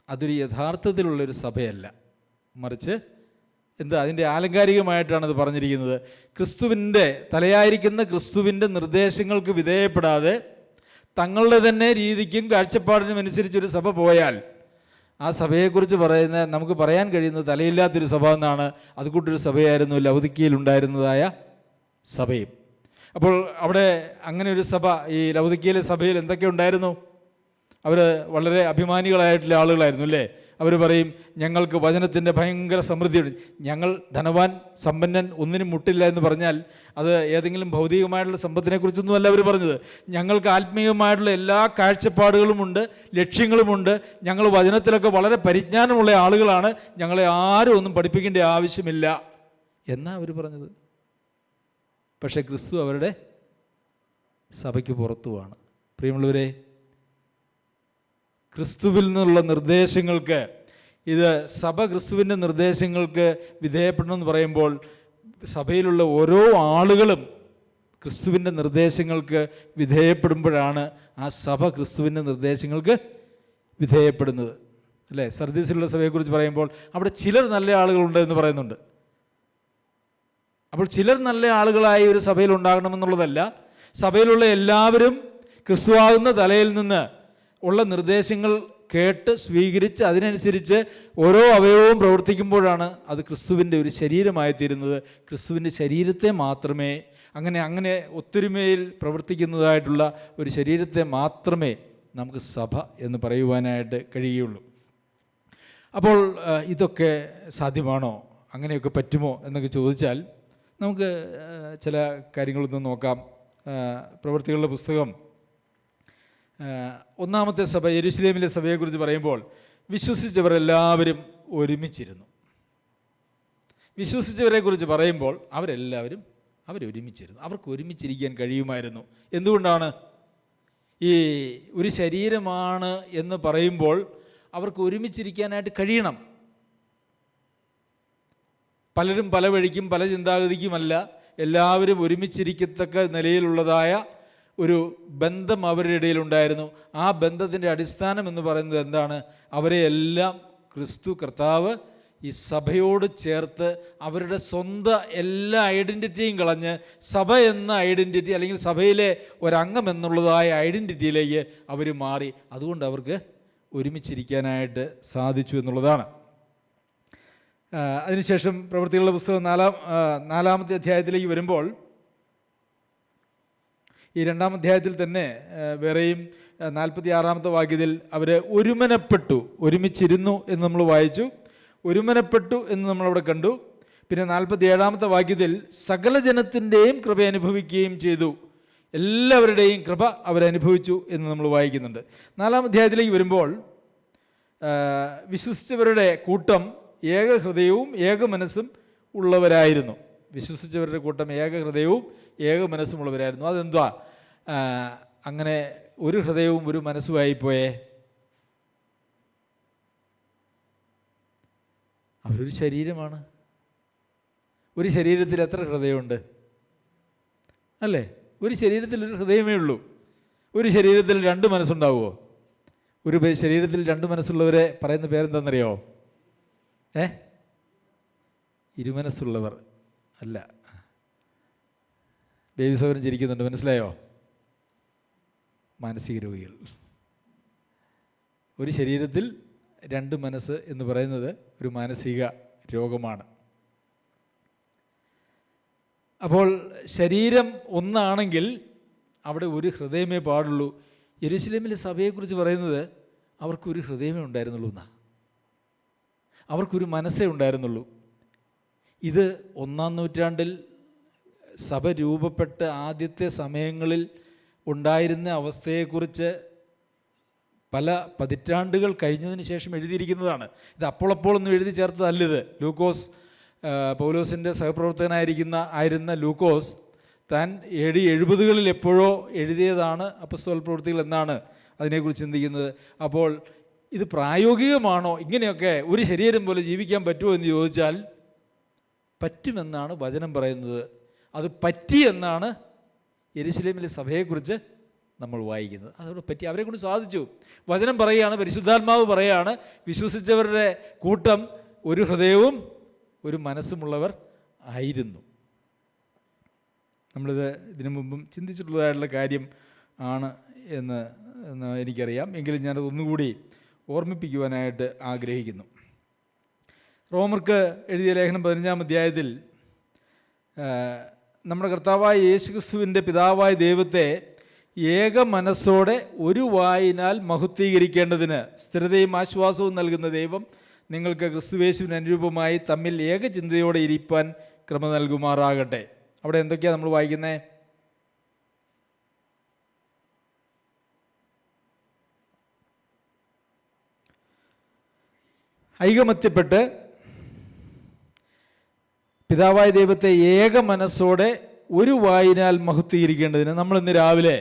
അതൊരു യഥാർത്ഥത്തിലുള്ളൊരു സഭയല്ല, മറിച്ച് അതിൻ്റെ ആലങ്കാരികമായിട്ടാണ് അത് പറഞ്ഞിരിക്കുന്നത്. ക്രിസ്തുവിൻ്റെ തലയായിരിക്കുന്ന ക്രിസ്തുവിൻ്റെ നിർദ്ദേശങ്ങൾക്ക് വിധേയപ്പെടാതെ തങ്ങളുടെ തന്നെ രീതിക്കും കാഴ്ചപ്പാടിനും അനുസരിച്ചൊരു സഭ പോയാൽ ആ സഭയെക്കുറിച്ച് നമുക്ക് പറയാൻ കഴിയുന്നത് തലയില്ലാത്തൊരു സഭ എന്നാണ്. അതുകൂട്ടൊരു സഭയായിരുന്നു ലൗദിക്കയിൽ ഉണ്ടായിരുന്നതായ സഭയും. അപ്പോൾ അവിടെ അങ്ങനെ ഒരു സഭ, ഈ ലൗദിക്കയിലെ സഭയിൽ എന്തൊക്കെ ഉണ്ടായിരുന്നു? അവർ വളരെ അഭിമാനികളായിട്ടുള്ള ആളുകളായിരുന്നു അല്ലേ? അവർ പറയും, ഞങ്ങൾക്ക് വചനത്തിൻ്റെ ഭയങ്കര സമൃദ്ധിയുണ്ട്. ഞങ്ങൾ ധനവാൻ, സമ്പന്നൻ, ഒന്നിനും മുട്ടില്ല എന്ന് പറഞ്ഞാൽ അത് ഏതെങ്കിലും ഭൗതികമായിട്ടുള്ള സമ്പത്തിനെക്കുറിച്ചൊന്നുമല്ല അവർ പറഞ്ഞത്. ഞങ്ങൾക്ക് ആത്മീയമായിട്ടുള്ള എല്ലാ കാഴ്ചപ്പാടുകളുമുണ്ട്, ലക്ഷ്യങ്ങളുമുണ്ട്. ഞങ്ങൾ വചനത്തിലൊക്കെ വളരെ പരിജ്ഞാനമുള്ള ആളുകളാണ്. ഞങ്ങളെ ആരും ഒന്നും പഠിപ്പിക്കേണ്ട ആവശ്യമില്ല എന്നാണ് അവർ പറഞ്ഞത്. പക്ഷേ ക്രിസ്തു അവരുടെ സഭയ്ക്ക് പുറത്തുമാണ്. പ്രിയമുള്ളവരെ, ക്രിസ്തുവിൽ നിന്നുള്ള നിർദ്ദേശങ്ങൾക്ക്, ഇത് സഭ ക്രിസ്തുവിൻ്റെ നിർദ്ദേശങ്ങൾക്ക് വിധേയപ്പെടണമെന്ന് പറയുമ്പോൾ സഭയിലുള്ള ഓരോ ആളുകളും ക്രിസ്തുവിൻ്റെ നിർദ്ദേശങ്ങൾക്ക് വിധേയപ്പെടുമ്പോഴാണ് ആ സഭ ക്രിസ്തുവിൻ്റെ നിർദ്ദേശങ്ങൾക്ക് വിധേയപ്പെടുന്നത് അല്ലേ? സർദീസിലുള്ള സഭയെക്കുറിച്ച് പറയുമ്പോൾ അവിടെ ചിലർ നല്ല ആളുകളുണ്ട് എന്ന് പറയുന്നുണ്ട്. അപ്പോൾ ചിലർ നല്ല ആളുകളായി ഒരു സഭയിൽ ഉണ്ടാകണമെന്നുള്ളതല്ല, സഭയിലുള്ള എല്ലാവരും ക്രിസ്തുവാകുന്ന തലയിൽ നിന്ന് ഉള്ള നിർദ്ദേശങ്ങൾ കേട്ട് സ്വീകരിച്ച് അതിനനുസരിച്ച് ഓരോ അവയവവും പ്രവർത്തിക്കുമ്പോഴാണ് അത് ക്രിസ്തുവിൻ്റെ ഒരു ശരീരമായി തീരുന്നത്. ക്രിസ്തുവിൻ്റെ ശരീരത്തെ മാത്രമേ, അങ്ങനെ ഒത്തൊരുമയിൽ പ്രവർത്തിക്കുന്നതായിട്ടുള്ള ഒരു ശരീരത്തെ മാത്രമേ നമുക്ക് സഭ എന്ന് പറയുവാനായിട്ട് കഴിയുകയുള്ളൂ. അപ്പോൾ ഇതൊക്കെ സാധ്യമാണോ, അങ്ങനെയൊക്കെ പറ്റുമോ എന്നൊക്കെ ചോദിച്ചാൽ നമുക്ക് ചില കാര്യങ്ങളൊന്നും നോക്കാം. പ്രവൃത്തികളുടെ പുസ്തകം 1-ാമത്തെ സഭ, യെരുശലേമിലെ സഭയെക്കുറിച്ച് പറയുമ്പോൾ വിശ്വസിച്ചവർ എല്ലാവരും ഒരുമിച്ചിരുന്നു. വിശ്വസിച്ചവരെക്കുറിച്ച് പറയുമ്പോൾ അവരൊരുമിച്ചിരുന്നു. അവർക്ക് ഒരുമിച്ചിരിക്കാൻ കഴിയുമായിരുന്നു. എന്തുകൊണ്ടാണ്? ഈ ഒരു ശരീരമാണ് എന്ന് പറയുമ്പോൾ അവർക്ക് ഒരുമിച്ചിരിക്കാനായിട്ട് കഴിയണം. പലരും പല വഴിക്കും പല ചിന്താഗതിക്കുമല്ല, എല്ലാവരും ഒരുമിച്ചിരിക്കത്തക്ക നിലയിലുള്ളതായ ഒരു ബന്ധം അവരുടെ ഇടയിലുണ്ടായിരുന്നു. ആ ബന്ധത്തിൻ്റെ അടിസ്ഥാനം എന്ന് പറയുന്നത് എന്താണ്? അവരെ എല്ലാം ക്രിസ്തു കർത്താവ് ഈ സഭയോട് ചേർത്ത് അവരുടെ സ്വന്തം എല്ലാ ഐഡൻറ്റിറ്റിയും കളഞ്ഞ് സഭ എന്ന ഐഡൻറ്റിറ്റി, അല്ലെങ്കിൽ സഭയിലെ ഒരംഗം എന്നുള്ളതായ ഐഡൻറ്റിറ്റിയിലേക്ക് അവർ മാറി. അതുകൊണ്ട് അവർക്ക് ഒരുമിച്ചിരിക്കാനായിട്ട് സാധിച്ചു എന്നുള്ളതാണ്. അതിനുശേഷം പ്രവൃത്തികളുടെ പുസ്തകം 4-ാമത്തെ അധ്യായത്തിലേക്ക് വരുമ്പോൾ ഈ 2-ാം അധ്യായത്തിൽ തന്നെ വേറെയും 46-ാമത്തെ വാക്യത്തിൽ അവർ ഒരുമിച്ചിരുന്നു എന്ന് നമ്മൾ വായിച്ചു. ഒരുമനപ്പെട്ടു എന്ന് നമ്മളവിടെ കണ്ടു. പിന്നെ 47-ാമത്തെ വാക്യത്തിൽ സകല ജനത്തിൻ്റെയും കൃപ അനുഭവിക്കുകയും ചെയ്തു, എല്ലാവരുടെയും കൃപ അവരനുഭവിച്ചു എന്ന് നമ്മൾ വായിക്കുന്നുണ്ട്. 4-ാം അധ്യായത്തിലേക്ക് വരുമ്പോൾ വിശ്വസിച്ചവരുടെ കൂട്ടം ഏക ഹൃദയവും ഏക മനസ്സും ഉള്ളവരായിരുന്നു. വിശ്വസിച്ചവരുടെ കൂട്ടം ഏക ഹൃദയവും ഏക മനസ്സും ഉള്ളവരായിരുന്നു. അതെന്താ അങ്ങനെ ഒരു ഹൃദയവും ഒരു മനസ്സുമായിപ്പോയേ? അവരൊരു ശരീരമാണ്. ഒരു ശരീരത്തിൽ എത്ര ഹൃദയമുണ്ട് അല്ലേ? ഒരു ശരീരത്തിൽ ഒരു ഹൃദയമേ ഉള്ളൂ. ഒരു ശരീരത്തിൽ 2 മനസ്സുണ്ടാവുമോ? ഒരു ശരീരത്തിൽ 2 മനസ്സുള്ളവരെ പറയുന്ന പേരെന്താണെന്നറിയോ? ഇരുമനസ്സുള്ളവർ അല്ല. ബേബി സൗകര്യം ചിരിക്കുന്നുണ്ട്, മനസ്സിലായോ? മാനസിക രോഗികൾ. ഒരു ശരീരത്തിൽ 2 മനസ്സ് എന്ന് പറയുന്നത് ഒരു മാനസിക രോഗമാണ്. അപ്പോൾ ശരീരം ഒന്നാണെങ്കിൽ അവിടെ ഒരു ഹൃദയമേ പാടുള്ളൂ. യെരുശലേമിലെ സഭയെക്കുറിച്ച് പറയുന്നത് അവർക്കൊരു ഹൃദയമേ ഉണ്ടായിരുന്നുള്ളൂ എന്നാണ്. അവർക്കൊരു മനസ്സേ ഉണ്ടായിരുന്നുള്ളൂ. ഇത് 1-ാം നൂറ്റാണ്ടിൽ സഭ രൂപപ്പെട്ട ആദ്യത്തെ സമയങ്ങളിൽ ഉണ്ടായിരുന്ന അവസ്ഥയെക്കുറിച്ച് പല പതിറ്റാണ്ടുകൾ കഴിഞ്ഞതിന് ശേഷം എഴുതിയിരിക്കുന്നതാണ്. ഇത് അപ്പോളൊന്നും എഴുതി ചേർത്തതല്ലിത്. ലൂക്കോസ്, പൗലോസിൻ്റെ സഹപ്രവർത്തകനായിരുന്ന ലൂക്കോസ് താൻ AD 70 എപ്പോഴോ എഴുതിയതാണ് അപ്പോസ്തല പ്രവൃത്തികൾ എന്നാണ് അതിനെക്കുറിച്ച് ചിന്തിക്കുന്നത്. അപ്പോൾ ഇത് പ്രായോഗികമാണോ? ഇങ്ങനെയൊക്കെ ഒരു ശരീരം പോലെ ജീവിക്കാൻ പറ്റുമോ എന്ന് ചോദിച്ചാൽ പറ്റുമെന്നാണ് വചനം പറയുന്നത്. അത് പറ്റിയെന്നാണ് യെരുശലേമിലെ സഭയെക്കുറിച്ച് നമ്മൾ വായിക്കുന്നത്. അതോട് പറ്റി, അവരെ കൊണ്ട് സാധിച്ചു. വചനം പറയുകയാണ്, പരിശുദ്ധാത്മാവ് പറയുകയാണ്, വിശ്വസിച്ചവരുടെ കൂട്ടം ഒരു ഹൃദയവും ഒരു മനസ്സുമുള്ളവർ ആയിരുന്നു. നമ്മളിത് ഇതിനു മുമ്പും ചിന്തിച്ചിട്ടുള്ളതായിട്ടുള്ള കാര്യം ആണ് എന്ന് എനിക്കറിയാം. എങ്കിലും ഞാനത് ഒന്നുകൂടി ഓർമ്മിപ്പിക്കുവാനായിട്ട് ആഗ്രഹിക്കുന്നു. റോമർക്ക് എഴുതിയ ലേഖനം 15-ാം അധ്യായത്തിൽ നമ്മുടെ കർത്താവായ യേശുക്രിസ്തുവിൻ്റെ പിതാവായ ദൈവത്തെ ഏക മനസ്സോടെ ഒരു വായിനാൽ മഹത്വീകരിക്കേണ്ടതിന് സ്ഥിരതയും ആശ്വാസവും നൽകുന്ന ദൈവം നിങ്ങൾക്ക് ക്രിസ്തുയേശുവിന് അനുരൂപമായി തമ്മിൽ ഏക ചിന്തയോടെ ഇരിപ്പാൻ ക്രമ നൽകുമാറാകട്ടെ. അവിടെ എന്തൊക്കെയാണ് നമ്മൾ വായിക്കുന്നത്? ഐകമത്യപ്പെട്ട് പിതാവായ ദൈവത്തെ ഏക മനസ്സോടെ ഒരു വായിനാൽ മഹത്വീകരിക്കേണ്ടതിന് നമ്മളിന്ന് രാവിലെ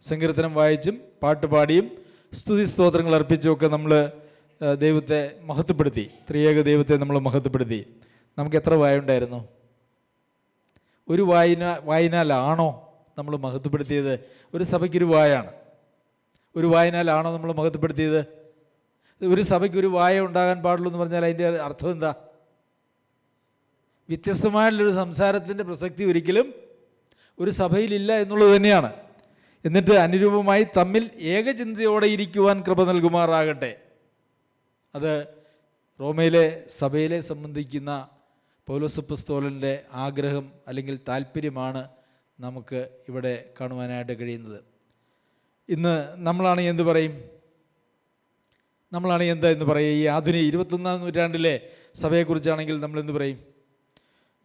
സങ്കീർത്തനം വായിച്ചും പാട്ടുപാടിയും സ്തുതി സ്തോത്രങ്ങൾ അർപ്പിച്ചുമൊക്കെ നമ്മൾ ദൈവത്തെ മഹത്വപ്പെടുത്തി. ത്രിയേക ദൈവത്തെ നമ്മൾ മഹത്വപ്പെടുത്തി. നമുക്ക് എത്ര വായുണ്ടായിരുന്നു? ഒരു വായിനാലാണോ നമ്മൾ മഹത്വപ്പെടുത്തിയത്? ഒരു സഭയ്ക്കൊരു വായാണ്. ഒരു വായിനാലാണോ നമ്മൾ മഹത്വപ്പെടുത്തിയത്? ഒരു സഭയ്ക്ക് ഒരു വായ ഉണ്ടാകാൻ പാടുള്ളൂ എന്ന് പറഞ്ഞാൽ അതിൻ്റെ അർത്ഥം എന്താ? വ്യത്യസ്തമായിട്ടുള്ളൊരു സംസാരത്തിൻ്റെ പ്രസക്തി ഒരിക്കലും ഒരു സഭയിലില്ല എന്നുള്ളത് തന്നെയാണ്. എന്നിട്ട് അനുരൂപമായി തമ്മിൽ ഏകചിന്തയോടെ ഇരിക്കുവാൻ കൃപ നൽകുമാറാകട്ടെ. അത് റോമയിലെ സഭയിലെ സംബന്ധിക്കുന്ന പൗലോസ് അപ്പോസ്തലൻ്റെ ആഗ്രഹം അല്ലെങ്കിൽ താല്പര്യമാണ് നമുക്ക് ഇവിടെ കാണുവാനായിട്ട് കഴിയുന്നത്. ഇന്ന് നമ്മളാണെങ്കിൽ എന്ത് പറയും? നമ്മളാണെങ്കിൽ എന്താ എന്ന് പറയും? ഈ ആധുനിക 21-ാം നൂറ്റാണ്ടിലെ സഭയെക്കുറിച്ചാണെങ്കിൽ നമ്മളെന്ത് പറയും?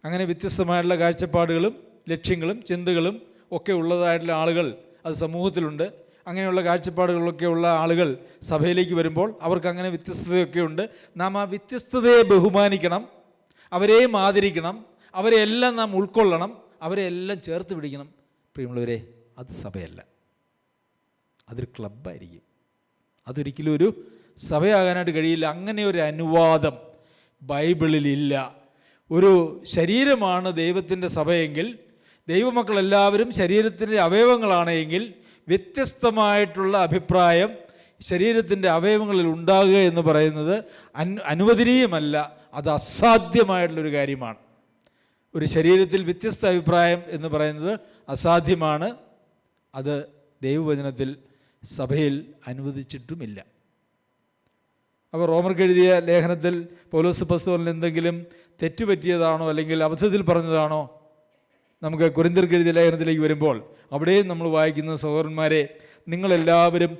അങ്ങനെ വ്യത്യസ്തമായിട്ടുള്ള കാഴ്ചപ്പാടുകളും ലക്ഷ്യങ്ങളും ചിന്തകളും ഒക്കെ ഉള്ളതായിട്ടുള്ള ആളുകൾ അത് സമൂഹത്തിലുണ്ട്. അങ്ങനെയുള്ള കാഴ്ചപ്പാടുകളൊക്കെ ഉള്ള ആളുകൾ സഭയിലേക്ക് വരുമ്പോൾ അവർക്ക് അങ്ങനെ വ്യത്യസ്തതയൊക്കെ ഉണ്ട്. നാം ആ വ്യത്യസ്തതയെ ബഹുമാനിക്കണം, അവരെയും ആദരിക്കണം, അവരെയെല്ലാം നാം ഉൾക്കൊള്ളണം, അവരെയെല്ലാം ചേർത്ത് പിടിക്കണം. പ്രിയമുള്ളവരെ, അത് സഭയല്ല, അതൊരു ക്ലബ്ബായിരിക്കും. അതൊരിക്കലും ഒരു സഭയാകാനായിട്ട് കഴിയില്ല. അങ്ങനെ ഒരു അനുവാദം ബൈബിളിലില്ല. ഒരു ശരീരമാണ് ദൈവത്തിൻ്റെ സഭയെങ്കിൽ, ദൈവമക്കളെല്ലാവരും ശരീരത്തിൻ്റെ അവയവങ്ങളാണ് എങ്കിൽ, വ്യത്യസ്തമായിട്ടുള്ള അഭിപ്രായം ശരീരത്തിൻ്റെ അവയവങ്ങളിൽ ഉണ്ടാകുക എന്ന് പറയുന്നത് അനുവദനീയമല്ല. അത് അസാധ്യമായിട്ടുള്ളൊരു കാര്യമാണ്. ഒരു ശരീരത്തിൽ വ്യത്യസ്ത അഭിപ്രായം എന്ന് പറയുന്നത് അസാധ്യമാണ്. അത് ദൈവവചനത്തിൽ സഭയിൽ അനുവദിച്ചിട്ടുമില്ല. അപ്പോൾ റോമർക്ക് എഴുതിയ ലേഖനത്തിൽ പൗലോസ് അപ്പോസ്തലൻ എന്തെങ്കിലും തെറ്റുപറ്റിയതാണോ അല്ലെങ്കിൽ അബദ്ധത്തിൽ പറഞ്ഞതാണോ? നമുക്ക് കൊരിന്ത്യർക്ക് എഴുതിയ ലേഖനത്തിലേക്ക് വരുമ്പോൾ അവിടെയും നമ്മൾ വായിക്കുന്ന സഹോദരന്മാരെ, നിങ്ങളെല്ലാവരും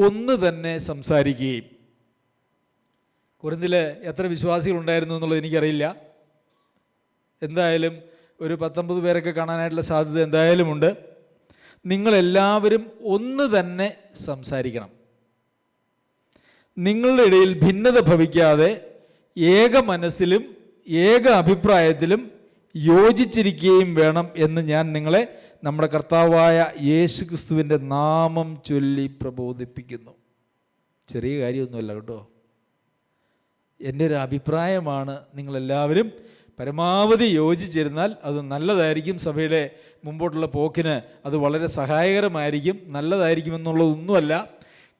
ഒന്ന് തന്നെ സംസാരിക്കുകയും. കൊരിന്തിൽ എത്ര വിശ്വാസികളുണ്ടായിരുന്നു എന്നുള്ളത് എനിക്കറിയില്ല. എന്തായാലും ഒരു 19 പേരൊക്കെ കാണാനായിട്ടുള്ള സാധ്യത എന്തായാലും ഉണ്ട്. നിങ്ങളെല്ലാവരും ഒന്ന് തന്നെ സംസാരിക്കണം. നിങ്ങളുടെ ഇടയിൽ ഭിന്നത ഭവിക്കാതെ ഏക മനസ്സിലും ഏക അഭിപ്രായത്തിലും യോജിച്ചിരിക്കുകയും വേണം എന്ന് ഞാൻ നിങ്ങളെ നമ്മുടെ കർത്താവായ യേശു ക്രിസ്തുവിൻ്റെ നാമം ചൊല്ലി പ്രബോധിപ്പിക്കുന്നു. ചെറിയ കാര്യമൊന്നുമല്ല കേട്ടോ, എൻ്റെ ഒരു അഭിപ്രായമാണ്. നിങ്ങളെല്ലാവരും പരമാവധി യോജിച്ചിരുന്നാൽ അത് നല്ലതായിരിക്കും. സഭയുടെ മുമ്പോട്ടുള്ള പോക്കിന് അത് വളരെ സഹായകരമായിരിക്കും, നല്ലതായിരിക്കുമെന്നുള്ളതൊന്നുമല്ല.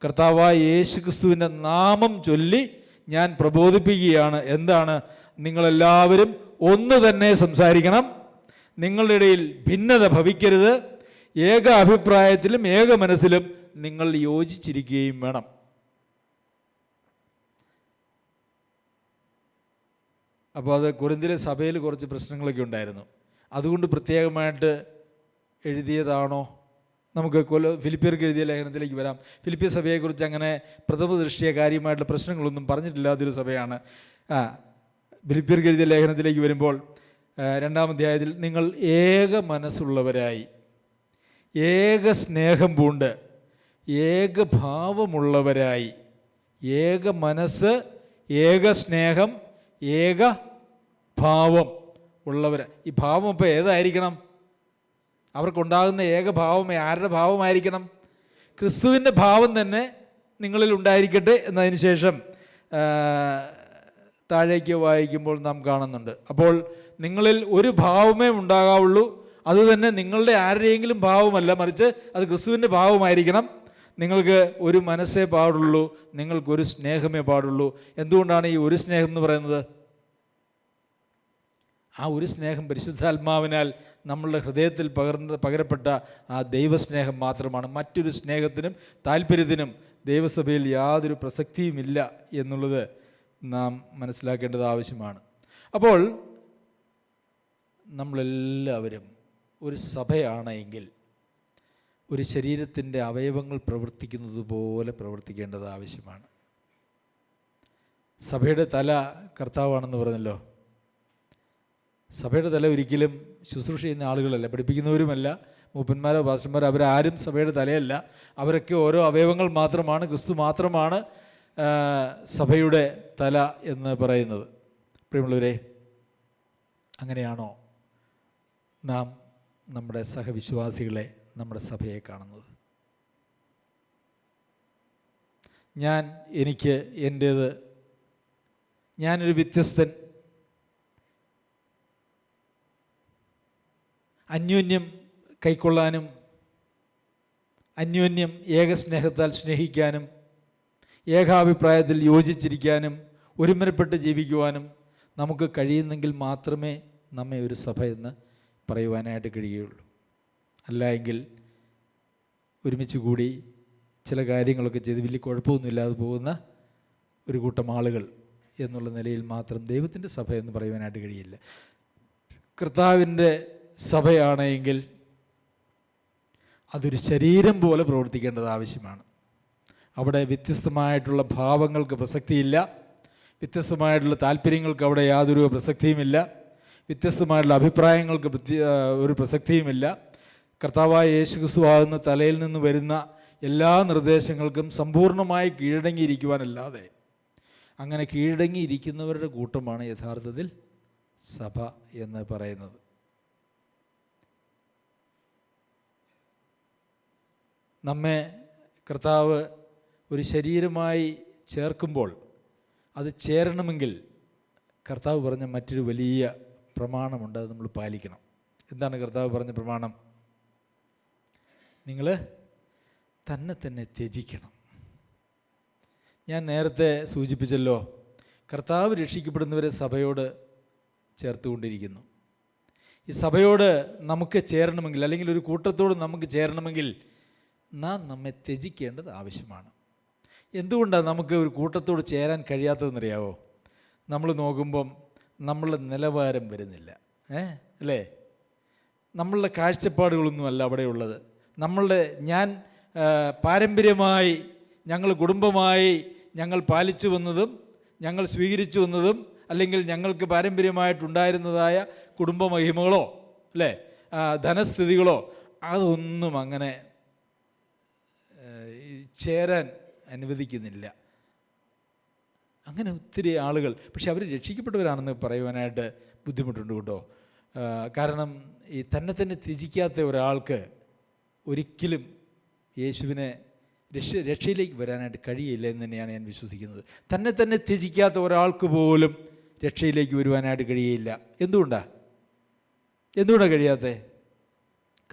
കർത്താവായ യേശു ക്രിസ്തുവിൻ്റെ നാമം ചൊല്ലി ഞാൻ പ്രബോധിപ്പിക്കുകയാണ്. എന്താണ്? നിങ്ങളെല്ലാവരും ഒന്ന് തന്നെ സംസാരിക്കണം. നിങ്ങളുടെ ഇടയിൽ ഭിന്നത ഭവിക്കരുത്. ഏക അഭിപ്രായത്തിലും ഏക മനസ്സിലും നിങ്ങൾ യോജിച്ചിരിക്കുകയും വേണം. അപ്പോൾ അത് കൊരിന്തിലെ സഭയിൽ കുറച്ച് പ്രശ്നങ്ങളൊക്കെ ഉണ്ടായിരുന്നു. അതുകൊണ്ട് പ്രത്യേകമായിട്ട് എഴുതിയതാണോ? നമുക്ക് ഫിലിപ്പിയർക്ക് എഴുതിയ ലേഖനത്തിലേക്ക് വരാം. ഫിലിപ്പിയ സഭയെക്കുറിച്ച് അങ്ങനെ പ്രഥമ ദൃഷ്ടിയ കാര്യമായിട്ടുള്ള പ്രശ്നങ്ങളൊന്നും പറഞ്ഞിട്ടില്ലാത്തൊരു സഭയാണ്. ഫിലിപ്പിയർക്ക് എഴുതിയ ലേഖനത്തിലേക്ക് വരുമ്പോൾ 2-ാം അധ്യായത്തിൽ നിങ്ങൾ ഏക മനസ്സുള്ളവരായി, ഏക സ്നേഹം പൂണ്ട്, ഏക ഭാവമുള്ളവരായി, ഏക മനസ്സ്, ഏക സ്നേഹം, ഏക ഭാവം ഉള്ളവർ. ഈ ഭാവം ഇപ്പോൾ ഏതായിരിക്കണം? അവർക്കുണ്ടാകുന്ന ഏകഭാവം ആരുടെ ഭാവമായിരിക്കണം? ക്രിസ്തുവിൻ്റെ ഭാവം തന്നെ നിങ്ങളിൽ ഉണ്ടായിരിക്കട്ടെ എന്നതിന് ശേഷം താഴേക്ക് വായിക്കുമ്പോൾ നാം കാണുന്നുണ്ട്. അപ്പോൾ നിങ്ങളിൽ ഒരു ഭാവമേ ഉണ്ടാകാവുള്ളൂ. അത് തന്നെ നിങ്ങളുടെ ആരുടെയെങ്കിലും ഭാവമല്ല, മറിച്ച് അത് ക്രിസ്തുവിൻ്റെ ഭാവമായിരിക്കണം. നിങ്ങൾക്ക് ഒരു മനസ്സേ പാടുള്ളൂ, നിങ്ങൾക്കൊരു സ്നേഹമേ പാടുള്ളൂ. എന്തുകൊണ്ടാണ് ഈ ഒരു സ്നേഹം എന്ന് പറയുന്നത്? ആ ഒരു സ്നേഹം പരിശുദ്ധാത്മാവിനാൽ നമ്മളുടെ ഹൃദയത്തിൽ പകരപ്പെട്ട ആ ദൈവസ്നേഹം മാത്രമാണ്. മറ്റൊരു സ്നേഹത്തിനും താല്പര്യത്തിനും ദൈവസഭയിൽ യാതൊരു പ്രസക്തിയുമില്ല എന്നുള്ളത് നാം മനസ്സിലാക്കേണ്ടത് ആവശ്യമാണ്. അപ്പോൾ നമ്മളെല്ലാവരും ഒരു സഭയാണെങ്കിൽ ഒരു ശരീരത്തിൻ്റെ അവയവങ്ങൾ പ്രവർത്തിക്കുന്നത് പോലെ പ്രവർത്തിക്കേണ്ടത് ആവശ്യമാണ്. സഭയുടെ തല കർത്താവാണെന്ന് പറഞ്ഞല്ലോ. സഭയുടെ തല ഒരിക്കലും ശുശ്രൂഷ ചെയ്യുന്ന ആളുകളല്ല, പഠിപ്പിക്കുന്നവരുമല്ല, മൂപ്പന്മാരോ പാസ്റ്റർമാരോ, അവരാരും സഭയുടെ തലയല്ല. അവരൊക്കെ ഓരോ അവയവങ്ങൾ മാത്രമാണ്. ക്രിസ്തു മാത്രമാണ് സഭയുടെ തല എന്ന് പറയുന്നത്. പ്രിയമുള്ളവരെ, അങ്ങനെയാണോ നാം നമ്മുടെ സഹവിശ്വാസികളെ, നമ്മുടെ സഭയെ കാണുന്നത്? എനിക്ക് എൻ്റേത്, ഞാനൊരു വ്യത്യസ്തൻ, അന്യോന്യം കൈക്കൊള്ളാനും അന്യോന്യം ഏകസ്നേഹത്താൽ സ്നേഹിക്കാനും ഏകാഭിപ്രായത്തിൽ യോജിച്ചിരിക്കാനും ഒരുമനപ്പെട്ട് ജീവിക്കുവാനും നമുക്ക് കഴിയുന്നെങ്കിൽ മാത്രമേ നമ്മെ ഒരു സഭ എന്ന് പറയുവാനായിട്ട് കഴിയുകയുള്ളൂ. അല്ല എങ്കിൽ ഒരുമിച്ച് കൂടി ചില കാര്യങ്ങളൊക്കെ ചെയ്ത് വലിയ കുഴപ്പമൊന്നുമില്ലാതെ പോകുന്ന ഒരു കൂട്ടം ആളുകൾ എന്നുള്ള നിലയിൽ മാത്രം ദൈവത്തിൻ്റെ സഭ എന്ന് പറയുവാനായിട്ട് കഴിയില്ല. കർത്താവിൻ്റെ സഭയാണെങ്കിൽ അതൊരു ശരീരം പോലെ പ്രവർത്തിക്കേണ്ടത് ആവശ്യമാണ്. അവിടെ വ്യത്യസ്തമായിട്ടുള്ള ഭാവങ്ങൾക്ക് പ്രസക്തിയില്ല, വ്യത്യസ്തമായിട്ടുള്ള താല്പര്യങ്ങൾക്ക് അവിടെ യാതൊരു പ്രസക്തിയുമില്ല, വ്യത്യസ്തമായിട്ടുള്ള അഭിപ്രായങ്ങൾക്ക് ഒരു പ്രസക്തിയുമില്ല. കർത്താവായ യേശുക്രിസ്തു ആകുന്ന തലയിൽ നിന്ന് വരുന്ന എല്ലാ നിർദ്ദേശങ്ങൾക്കും സമ്പൂർണ്ണമായി കീഴടങ്ങിയിരിക്കുവാനല്ലാതെ അങ്ങനെ കീഴടങ്ങിയിരിക്കുന്നവരുടെ കൂട്ടമാണ് യഥാർത്ഥത്തിൽ സഭ എന്ന് പറയുന്നത്. നമ്മെ കർത്താവ് ഒരു ശരീരമായി ചേർക്കുമ്പോൾ അത് ചേരണമെങ്കിൽ കർത്താവ് പറഞ്ഞ മറ്റൊരു വലിയ പ്രമാണമുണ്ട്, അത് നമ്മൾ പാലിക്കണം. എന്താണ് കർത്താവ് പറഞ്ഞ പ്രമാണം? നിങ്ങൾ തന്നെ ത്യജിക്കണം. ഞാൻ നേരത്തെ സൂചിപ്പിച്ചല്ലോ, കർത്താവ് രക്ഷിക്കപ്പെടുന്നവരെ സഭയോട് ചേർത്തുകൊണ്ടിരിക്കുന്നു. ഈ സഭയോട് നമുക്ക് ചേരണമെങ്കിൽ, അല്ലെങ്കിൽ ഒരു കൂട്ടത്തോട് നമുക്ക് ചേരണമെങ്കിൽ നാം നമ്മെ ത്യജിക്കേണ്ടത് ആവശ്യമാണ്. എന്തുകൊണ്ടാണ് നമുക്ക് ഒരു കൂട്ടത്തോട് ചേരാൻ കഴിയാത്തതെന്നറിയാവോ? നമ്മൾ നോക്കുമ്പം നമ്മളുടെ നിലവാരം വരുന്നില്ല, അല്ലേ? നമ്മളുടെ കാഴ്ചപ്പാടുകളൊന്നുമല്ല അവിടെ ഉള്ളത്. ഞാൻ പാരമ്പര്യമായി ഞങ്ങൾ കുടുംബമായി ഞങ്ങൾ പാലിച്ചു വന്നതും ഞങ്ങൾ സ്വീകരിച്ചു വന്നതും, അല്ലെങ്കിൽ ഞങ്ങൾക്ക് പാരമ്പര്യമായിട്ടുണ്ടായിരുന്നതായ കുടുംബ മഹിമകളോ അല്ലേ ധനസ്ഥിതികളോ അതൊന്നും അങ്ങനെ ചേരാൻ അനുവദിക്കുന്നില്ല. അങ്ങനെ ഒത്തിരി ആളുകൾ, പക്ഷെ അവർ രക്ഷിക്കപ്പെട്ടവരാണെന്ന് പറയുവാനായിട്ട് ബുദ്ധിമുട്ടുണ്ട് കേട്ടോ. കാരണം ഈ തന്നെ ത്യജിക്കാത്ത ഒരാൾക്ക് ഒരിക്കലും യേശുവിനെ രക്ഷയിലേക്ക് വരാനായിട്ട് കഴിയില്ല എന്ന് തന്നെയാണ് ഞാൻ വിശ്വസിക്കുന്നത്. തന്നെ ത്യജിക്കാത്ത ഒരാൾക്ക് പോലും രക്ഷയിലേക്ക് വരുവാനായിട്ട് കഴിയില്ല. എന്തുകൊണ്ടാണ് കഴിയാത്തത്?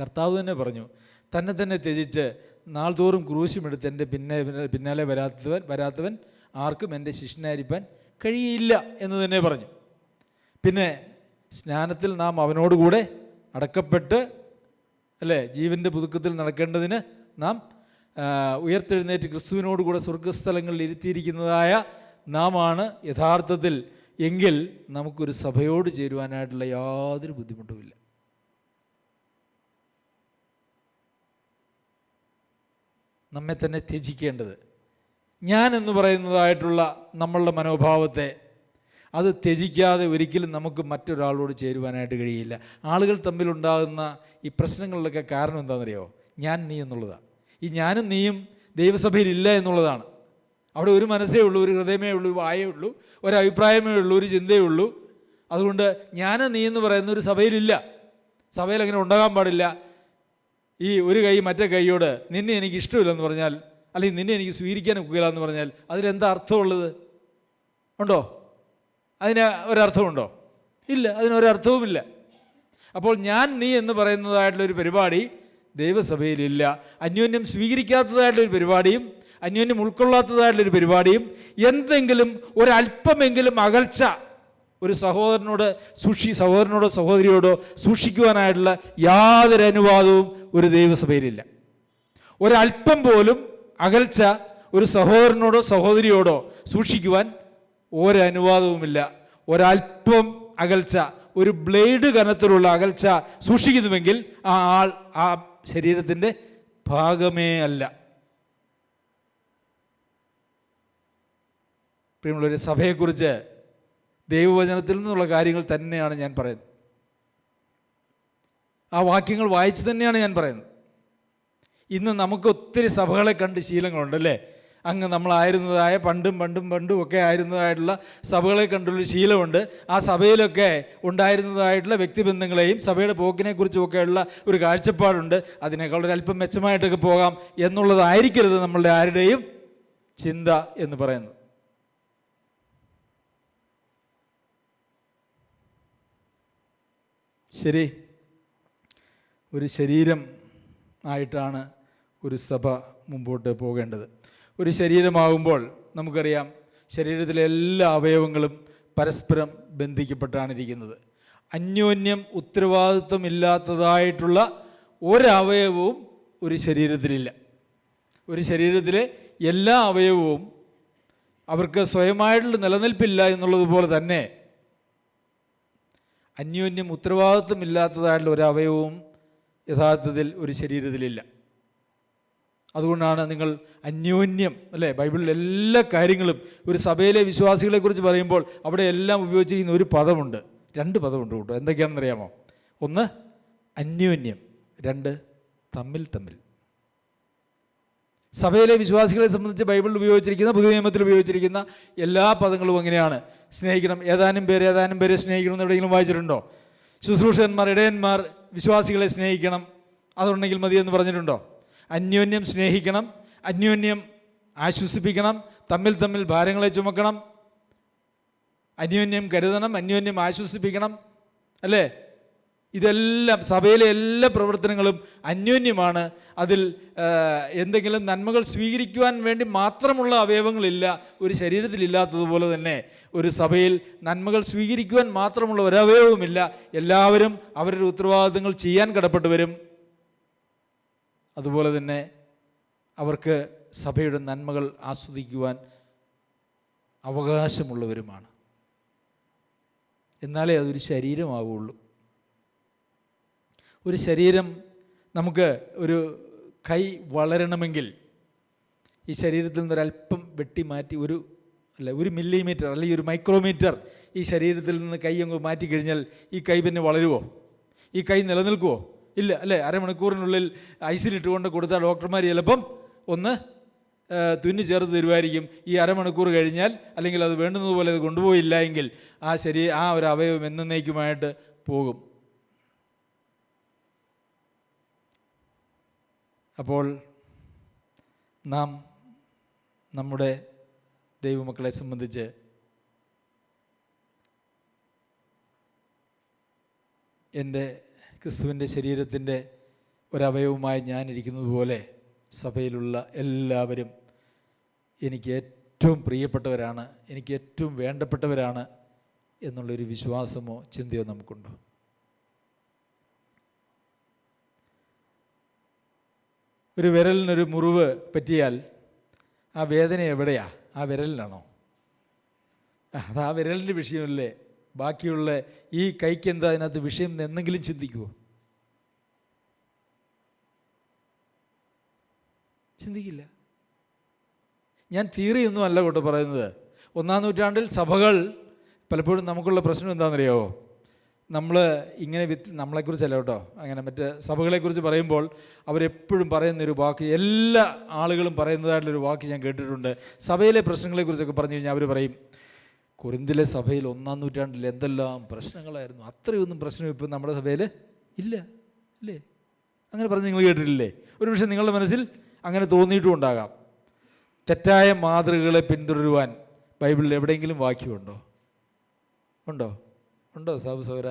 കർത്താവ് തന്നെ പറഞ്ഞു, തന്നെ ത്യജിച്ച് നാൾതോറും ക്രൂശുമെടുത്ത് എൻ്റെ പിന്നാലെ വരാത്തവൻ ആർക്കും എൻ്റെ ശിഷ്യനായിരിക്കാൻ കഴിയില്ല എന്ന് തന്നെ പറഞ്ഞു. പിന്നെ സ്നാനത്തിൽ നാം അവനോടുകൂടെ അടക്കപ്പെട്ട് അല്ലേ ജീവൻ്റെ പുതുക്കത്തിൽ നടക്കേണ്ടതിന് നാം ഉയർത്തെഴുന്നേറ്റ് ക്രിസ്തുവിനോടുകൂടെ സ്വർഗസ്ഥലങ്ങളിൽ ഇരുത്തിയിരിക്കുന്നതായ നാമാണ് യഥാർത്ഥത്തിൽ എങ്കിൽ നമുക്കൊരു സഭയോട് ചേരുവാനായിട്ടുള്ള യാതൊരു ബുദ്ധിമുട്ടുമില്ല. നമ്മെ തന്നെ ത്യജിക്കേണ്ടത്, ഞാൻ എന്ന് പറയുന്നതായിട്ടുള്ള നമ്മളുടെ മനോഭാവത്തെ അത് ത്യജിക്കാതെ ഒരിക്കലും നമുക്ക് മറ്റൊരാളോട് ചേരുവാനായിട്ട് കഴിയില്ല. ആളുകൾ തമ്മിലുണ്ടാകുന്ന ഈ പ്രശ്നങ്ങളിലൊക്കെ കാരണം എന്താണെന്നറിയോ? ഞാൻ നീ എന്നുള്ളതാണ്. ഈ ഞാനും നീയും ദൈവസഭയിലില്ല എന്നുള്ളതാണ്. അവിടെ ഒരു മനസ്സേ ഉള്ളൂ, ഒരു ഹൃദയമേ ഉള്ളൂ, ഒരു വായേ ഉള്ളൂ, ഒരു അഭിപ്രായമേ ഉള്ളൂ, ഒരു ചിന്തയേ ഉള്ളൂ. അതുകൊണ്ട് ഞാനും നീ എന്ന് പറയുന്ന ഒരു സഭയിലില്ല. സഭയിൽ അങ്ങനെ ഉണ്ടാകാൻ പാടില്ല. ഈ ഒരു കൈ മറ്റേ കൈയോട് നിന്നെ എനിക്ക് ഇഷ്ടമില്ലെന്ന് പറഞ്ഞാൽ, അല്ലെങ്കിൽ നിന്നെ എനിക്ക് സ്വീകരിക്കാൻ ഒക്കില്ല എന്ന് പറഞ്ഞാൽ അതിലെന്താ അർത്ഥമുള്ളത്? ഉണ്ടോ? അതിന് ഒരർത്ഥമുണ്ടോ? ഇല്ല, അതിനൊരർത്ഥവുമില്ല. അപ്പോൾ ഞാൻ നീ എന്ന് പറയുന്നതായിട്ടുള്ളൊരു പരിപാടി ദൈവസഭയിലില്ല. അന്യോന്യം സ്വീകരിക്കാത്തതായിട്ടുള്ളൊരു പരിപാടിയും അന്യോന്യം ഉൾക്കൊള്ളാത്തതായിട്ടുള്ളൊരു പരിപാടിയും എന്തെങ്കിലും ഒരല്പമെങ്കിലും അകൽച്ച ഒരു സഹോദരനോടോ സഹോദരിയോടോ സൂക്ഷിക്കുവാനായിട്ടുള്ള യാതൊരു അനുവാദവും ഒരു ദൈവസഭയിലില്ല. ഒരല്പം പോലും അകൽച്ച ഒരു സഹോദരനോടോ സഹോദരിയോടോ സൂക്ഷിക്കുവാൻ ഒരനുവാദവുമില്ല. ഒരല്പം അകൽച്ച, ഒരു ബ്ലേഡ് കനത്തിലുള്ള അകൽച്ച സൂക്ഷിക്കുന്നുവെങ്കിൽ ആ ആൾ ആ ശരീരത്തിൻ്റെ ഭാഗമേ അല്ല. പ്രിയമുള്ളവരെ, സഭയെക്കുറിച്ച് ദൈവവചനത്തിൽ നിന്നുള്ള കാര്യങ്ങൾ തന്നെയാണ് ഞാൻ പറയുന്നത്. ആ വാക്യങ്ങൾ വായിച്ച് തന്നെയാണ് ഞാൻ പറയുന്നത്. ഇന്ന് നമുക്ക് ഒത്തിരി സഭകളെ കണ്ട് ശീലങ്ങളുണ്ടല്ലേ. അങ്ങ് നമ്മളായിരുന്നതായ പണ്ടും ഒക്കെ ആയിരുന്നതായിട്ടുള്ള സഭകളെ കണ്ടുള്ള ശീലമുണ്ട്. ആ സഭയിലൊക്കെ ഉണ്ടായിരുന്നതായിട്ടുള്ള വ്യക്തിബന്ധങ്ങളെയും സഭയുടെ പോക്കിനെക്കുറിച്ചുമൊക്കെയുള്ള ഒരു കാഴ്ചപ്പാടുണ്ട്. അതിനേക്കാൾ ഒരല്പം മെച്ചമായിട്ടൊക്കെ പോകാം എന്നുള്ളതായിരിക്കരുത് നമ്മളുടെ ആരുടെയും ചിന്ത എന്ന് പറയുന്നത്. ശരി, ഒരു ശരീരം ആയിട്ടാണ് ഒരു സഭ മുമ്പോട്ട് പോകേണ്ടത്. ഒരു ശരീരമാകുമ്പോൾ നമുക്കറിയാം, ശരീരത്തിലെ എല്ലാ അവയവങ്ങളും പരസ്പരം ബന്ധിക്കപ്പെട്ടാണ് ഇരിക്കുന്നത്. അന്യോന്യം ഉത്തരവാദിത്വമില്ലാത്തതായിട്ടുള്ള ഒരവയവവും ഒരു ശരീരത്തിലില്ല. ഒരു ശരീരത്തിലെ എല്ലാ അവയവവും അവർക്ക് സ്വയമായിട്ടുള്ള നിലനിൽപ്പില്ല എന്നുള്ളതുപോലെ തന്നെ അന്യോന്യം ഉത്തരവാദിത്വമില്ലാത്തതായിട്ടുള്ള ഒരു അവയവവും യഥാർത്ഥത്തിൽ ഒരു ശരീരത്തിലില്ല. അതുകൊണ്ടാണ് നിങ്ങൾ അന്യോന്യം അല്ലേ, ബൈബിളിൽ എല്ലാ കാര്യങ്ങളും ഒരു സഭയിലെ വിശ്വാസികളെക്കുറിച്ച് പറയുമ്പോൾ അവിടെ എല്ലാം ഉപയോഗിച്ചിരിക്കുന്ന ഒരു പദമുണ്ട്, 2 പദമുണ്ട് കേട്ടോ. എന്തൊക്കെയാണെന്ന് അറിയാമോ? 1 അന്യോന്യം, 2 തമ്മിൽ. സഭയിലെ വിശ്വാസികളെ സംബന്ധിച്ച് ബൈബിളിൽ ഉപയോഗിച്ചിരിക്കുന്ന, പുതിയ നിയമത്തിൽ ഉപയോഗിച്ചിരിക്കുന്ന എല്ലാ പദങ്ങളും എങ്ങനെയാണ്? സ്നേഹിക്കണം, ഏതാനും പേരെ സ്നേഹിക്കണം എന്ന് എവിടെയെങ്കിലും വായിച്ചിട്ടുണ്ടോ? ശുശ്രൂഷകന്മാർ, ഇടയന്മാർ വിശ്വാസികളെ സ്നേഹിക്കണം, അതുണ്ടെങ്കിൽ മതി എന്ന് പറഞ്ഞിട്ടുണ്ടോ? അന്യോന്യം സ്നേഹിക്കണം, അന്യോന്യം ആശ്വസിപ്പിക്കണം, തമ്മിൽ ഭാരങ്ങളെ ചുമക്കണം, അന്യോന്യം കരുതണം, അന്യോന്യം ആശ്വസിപ്പിക്കണം, അല്ലേ? ഇതെല്ലാം സഭയിലെ എല്ലാ പ്രവർത്തനങ്ങളും അന്യോന്യമാണ്. അതിൽ എന്തെങ്കിലും നന്മകൾ സ്വീകരിക്കുവാൻ വേണ്ടി മാത്രമുള്ള അവയവങ്ങളില്ല, ഒരു ശരീരത്തിലില്ലാത്തതുപോലെ തന്നെ ഒരു സഭയിൽ നന്മകൾ സ്വീകരിക്കുവാൻ മാത്രമുള്ള ഒരവയവവുമില്ല. എല്ലാവരും അവരുടെ ഉത്തരവാദിത്തങ്ങൾ ചെയ്യാൻ കടപ്പെട്ടവരും അതുപോലെ തന്നെ അവർക്ക് സഭയുടെ നന്മകൾ ആസ്വദിക്കുവാൻ അവകാശമുള്ളവരുമാണ്. എന്നാലേ അതൊരു ശരീരമാവുള്ളൂ. ഒരു ശരീരം, നമുക്ക് ഒരു കൈ വളരണമെങ്കിൽ ഈ ശരീരത്തിൽ നിന്നൊരല്പം വെട്ടിമാറ്റി ഒരു മില്ലിമീറ്റർ അല്ലെങ്കിൽ ഒരു മൈക്രോമീറ്റർ ഈ ശരീരത്തിൽ നിന്ന് കൈ അങ്ങ് മാറ്റിക്കഴിഞ്ഞാൽ ഈ കൈ പിന്നെ വളരുമോ? ഈ കൈ നിലനിൽക്കുമോ? ഇല്ല, അല്ലേ? അരമണിക്കൂറിനുള്ളിൽ ഐസിലിട്ടുകൊണ്ട് കൊടുത്താൽ ഡോക്ടർമാർ ചിലപ്പം ഒന്ന് തുന്നി ചേർത്ത് തരുമായിരിക്കും. ഈ അരമണിക്കൂർ കഴിഞ്ഞാൽ, അല്ലെങ്കിൽ അത് വേണ്ടുന്നതുപോലെ അത് കൊണ്ടുപോയില്ല എങ്കിൽ ആ ഒരു അവയവം എന്നേക്കുമായിട്ട് പോകും. അപ്പോൾ നാം നമ്മുടെ ദൈവമക്കളെ സംബന്ധിച്ച് എൻ്റെ ക്രിസ്തുവിൻ്റെ ശരീരത്തിൻ്റെ ഒരവയവുമായി ഞാനിരിക്കുന്നത് പോലെ സഭയിലുള്ള എല്ലാവരും എനിക്ക് ഏറ്റവും പ്രിയപ്പെട്ടവരാണ്, എനിക്ക് ഏറ്റവും വേണ്ടപ്പെട്ടവരാണ് എന്നുള്ളൊരു വിശ്വാസമോ ചിന്തയോ നമുക്കുണ്ടോ? ഒരു വിരലിനൊരു മുറിവ് പറ്റിയാൽ ആ വേദന എവിടെയാ? ആ വിരലിനാണോ? അത് ആ വിരലിൻ്റെ വിഷയമല്ലേ. ബാക്കിയുള്ള ഈ കൈക്ക് എന്താ അതിനകത്ത് വിഷയം എന്നെങ്കിലും ചിന്തിക്കുമോ? ചിന്തിക്കില്ല. ഞാൻ തിയറിയൊന്നും അല്ല കേട്ടോ പറയുന്നത്. 1-ാം നൂറ്റാണ്ടിൽ സഭകൾ പലപ്പോഴും നമുക്കുള്ള പ്രശ്നം എന്താണെന്നറിയാമോ? നമ്മൾ ഇങ്ങനെ നമ്മളെക്കുറിച്ചല്ല കേട്ടോ, അങ്ങനെ മറ്റ് സഭകളെക്കുറിച്ച് പറയുമ്പോൾ അവരെപ്പോഴും പറയുന്നൊരു വാക്ക്, എല്ലാ ആളുകളും പറയുന്നതായിട്ടുള്ളൊരു വാക്ക് ഞാൻ കേട്ടിട്ടുണ്ട്. സഭയിലെ പ്രശ്നങ്ങളെക്കുറിച്ചൊക്കെ പറഞ്ഞു കഴിഞ്ഞാൽ അവർ പറയും, കൊരിന്തിലെ സഭയിൽ 1-ാം നൂറ്റാണ്ടിൽ എന്തെല്ലാം പ്രശ്നങ്ങളായിരുന്നു, അത്രയൊന്നും പ്രശ്നം ഇപ്പം നമ്മുടെ സഭയിൽ ഇല്ല, അല്ലേ? അങ്ങനെ പറഞ്ഞ് നിങ്ങൾ കേട്ടിട്ടില്ലേ? ഒരു പക്ഷേ നിങ്ങളുടെ മനസ്സിൽ അങ്ങനെ തോന്നിയിട്ടും ഉണ്ടാകാം. തെറ്റായ മാതൃകകളെ പിന്തുടരുവാൻ ബൈബിളിൽ എവിടെയെങ്കിലും വാക്യമുണ്ടോ? ഉണ്ടോ സാബു സൗര?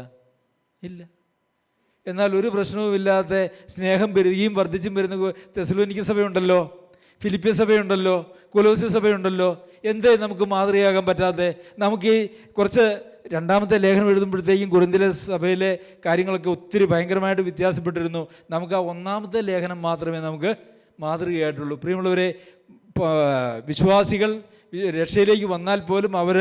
ഇല്ല. എന്നാൽ ഒരു പ്രശ്നവുമില്ലാത്ത സ്നേഹം പെരുകിയും വർദ്ധിച്ചും വരുന്ന തെസലോനിക്ക സഭയുണ്ടല്ലോ, ഫിലിപ്പിയ സഭയുണ്ടല്ലോ, കൊലോസ്യ സഭയുണ്ടല്ലോ. എന്തേ നമുക്ക് മാതൃകയാകാൻ പറ്റാതെ? നമുക്ക് ഈ കുറച്ച് 2-ാമത്തെ ലേഖനം എഴുതുമ്പോഴത്തേക്കും കൊരിന്തിലെ സഭയിലെ കാര്യങ്ങളൊക്കെ ഒത്തിരി ഭയങ്കരമായിട്ട് വ്യത്യാസപ്പെട്ടിരുന്നു. നമുക്ക് ആ 1-ാമത്തെ ലേഖനം മാത്രമേ നമുക്ക് മാതൃകയായിട്ടുള്ളൂ. പ്രിയമുള്ളവരെ, വിശ്വാസികൾ രക്ഷയിലേക്ക് വന്നാൽ പോലും അവർ